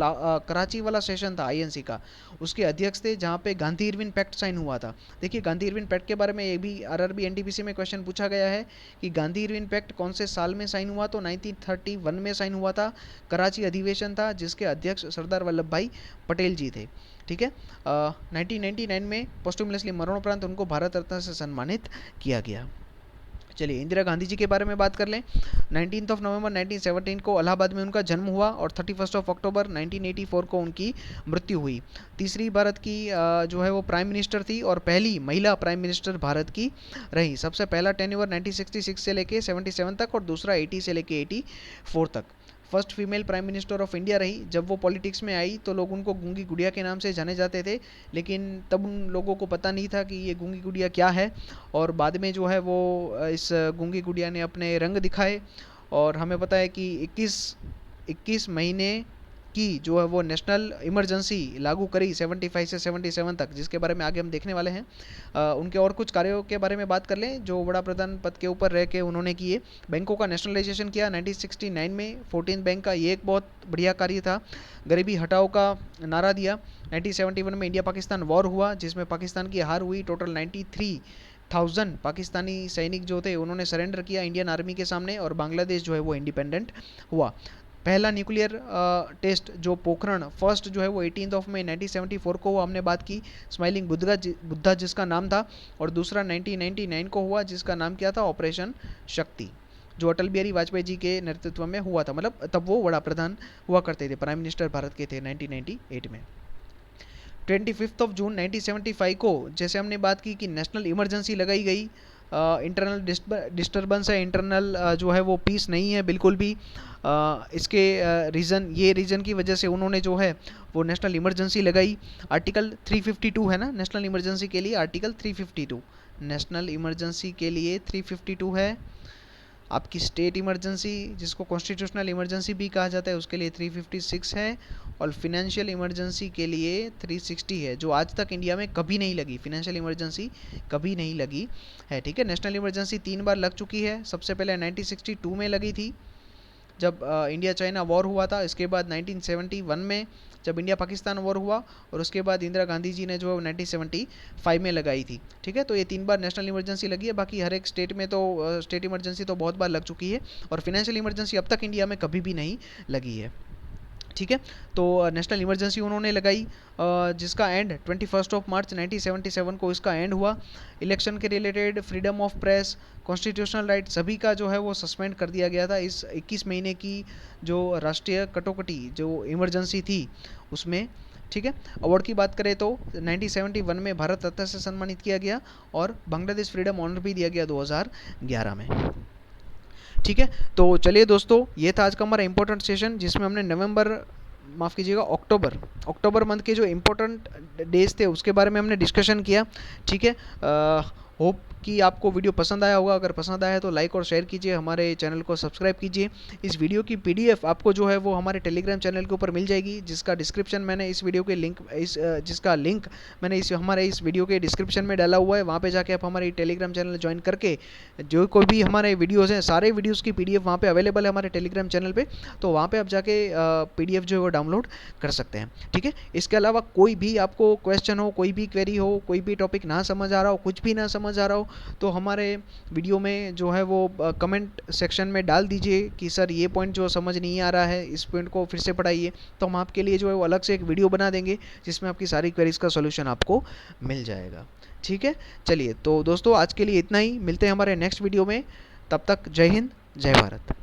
कराची वाला सेशन था INC का, उसके अध्यक्ष थे, जहाँ पे गांधी इरविन पैक्ट साइन हुआ था। देखिए गांधी इरविन पैक्ट के बारे में ये भी RRB NTPC में क्वेश्चन पूछा गया है कि गांधी इरविन पैक्ट कौन से साल में साइन हुआ, तो 1931 में साइन हुआ था। कराची अधिवेशन था जिसके अध्यक्ष सरदार वल्लभ भाई पटेल जी थे। ठीक है। 1999 में पोस्टुमसली मरणोपरांत उनको भारत रत्न से सम्मानित किया गया। चलिए इंदिरा गांधी जी के बारे में बात कर लें। 19 नवंबर 1917 को इलाहाबाद में उनका जन्म हुआ और 31 अक्टूबर 1984 को उनकी मृत्यु हुई। तीसरी भारत की जो है वो प्राइम मिनिस्टर थी और पहली महिला प्राइम मिनिस्टर भारत की रही। सबसे पहला टेन्योर 1966 से लेके 77 तक और दूसरा 80 से लेके 84 तक। First female prime minister of India रही। जब वो पॉलिटिक्स में आई तो लोग उनको गूंगी गुड़िया के नाम से जाने जाते थे, लेकिन तब उन लोगों को पता नहीं था कि ये गूंगी गुड़िया क्या है, और बाद में जो है वो इस गूंगी गुड़िया ने अपने रंग दिखाए, और हमें पता है कि 21 महीने की जो है वो नेशनल इमरजेंसी लागू करी 75 से 77 तक, जिसके बारे में आगे हम देखने वाले हैं। उनके और कुछ कार्यों के बारे में बात कर लें जो बड़ा प्रधान पद के ऊपर रह के उन्होंने किए। बैंकों का नेशनलाइजेशन किया 1969 में 14 बैंक का, ये एक बहुत बढ़िया कार्य था। गरीबी हटाओ का नारा दिया। 1971 में इंडिया पाकिस्तान वॉर हुआ जिसमें पाकिस्तान की हार हुई। टोटल 93,000 पाकिस्तानी सैनिक जो थे उन्होंने सरेंडर किया इंडियन आर्मी के सामने, और बांग्लादेश जो है वो इंडिपेंडेंट हुआ। पहला न्यूक्लियर टेस्ट जो पोखरण फर्स्ट जो है वो 18 मई 1974 को हुआ, हमने बात की। स्माइलिंग बुद्धा जिसका नाम था, और दूसरा 1999 को हुआ जिसका नाम क्या था, ऑपरेशन शक्ति, जो अटल बिहारी वाजपेयी जी के नेतृत्व में हुआ था। मतलब तब वो बड़ा प्रधान हुआ करते थे, प्राइम मिनिस्टर भारत के थे 1998 में। 25 जून 1975 को जैसे हमने बात की कि नेशनल इमरजेंसी लगाई गई। इंटरनल डिस्टर्बेंस है, इंटरनल जो है वो पीस नहीं है बिल्कुल भी। इसके रीज़न की वजह से उन्होंने जो है वो नेशनल इमरजेंसी लगाई। आर्टिकल 352 है ना नेशनल इमरजेंसी के लिए, आर्टिकल 352 नेशनल इमरजेंसी के लिए 352 है। आपकी स्टेट इमरजेंसी जिसको कॉन्स्टिट्यूशनल इमरजेंसी भी कहा जाता है उसके लिए 356 है, और फिनेंशियल इमरजेंसी के लिए 360 है, जो आज तक इंडिया में कभी नहीं लगी। फिनेंशियल इमरजेंसी कभी नहीं लगी है, ठीक है। नेशनल इमरजेंसी 3 बार लग चुकी है। सबसे पहले 1962 में लगी थी जब इंडिया चाइना वॉर हुआ था। इसके बाद 1971 में जब इंडिया पाकिस्तान वॉर हुआ, और उसके बाद इंदिरा गांधी जी ने जो है 1975 में लगाई थी, ठीक है। तो ये 3 बार नेशनल इमरजेंसी लगी है। बाकी हर एक स्टेट में तो स्टेट इमरजेंसी तो बहुत बार लग चुकी है, और फिनेंशियल इमरजेंसी अब तक इंडिया में कभी भी नहीं लगी है, ठीक है। तो नेशनल इमरजेंसी उन्होंने लगाई जिसका एंड 21 मार्च 1977 को इसका एंड हुआ। इलेक्शन के related, freedom of press, constitutional right सभी का जो है वो सस्पेंड कर दिया गया था इस 21 महीने की जो राष्ट्रीय कटौकटी जो इमरजेंसी थी उसमें, ठीक है। अवार्ड की बात करें तो 1971 में भारत रत्न से सम्मानित किया गया, और बांग्लादेश फ्रीडम ऑनर भी दिया गया 2011 में, ठीक है। तो चलिए दोस्तों, ये था आज का हमारा इंपॉर्टेंट सेशन जिसमें हमने माफ़ कीजिएगा अक्टूबर मंथ के जो इम्पोर्टेंट डेज थे उसके बारे में हमने डिस्कशन किया, ठीक है। होप कि आपको वीडियो पसंद आया होगा। अगर पसंद आया तो लाइक और शेयर कीजिए, हमारे चैनल को सब्सक्राइब कीजिए। इस वीडियो की पीडीएफ आपको जो है वो हमारे टेलीग्राम चैनल के ऊपर मिल जाएगी, जिसका डिस्क्रिप्शन मैंने इस वीडियो के जिसका लिंक मैंने हमारे इस वीडियो के डिस्क्रिप्शन में डाला हुआ है। वहाँ पे जाके आप हमारे टेलीग्राम चैनल ज्वाइन करके जो कोई भी हमारे वीडियोज़ हैं सारे वीडियोज़ की पीडीएफ वहाँ पे अवेलेबल है हमारे टेलीग्राम चैनल पे, तो वहाँ पे आप जाके पीडीएफ जो है वो डाउनलोड कर सकते हैं, ठीक है। इसके अलावा कोई भी आपको क्वेश्चन हो, कोई भी क्वेरी हो, कोई भी टॉपिक ना समझ आ रहा हो, कुछ भी ना समझ आ रहा हो, तो हमारे वीडियो में जो है वो कमेंट सेक्शन में डाल दीजिए कि सर ये पॉइंट जो समझ नहीं आ रहा है, इस पॉइंट को फिर से पढ़ाइए, तो हम आपके लिए जो है वो अलग से एक वीडियो बना देंगे जिसमें आपकी सारी क्वेरीज का सॉल्यूशन आपको मिल जाएगा, ठीक है। चलिए तो दोस्तों आज के लिए इतना ही, मिलते हैं हमारे नेक्स्ट वीडियो में। तब तक जय हिंद, जय भारत।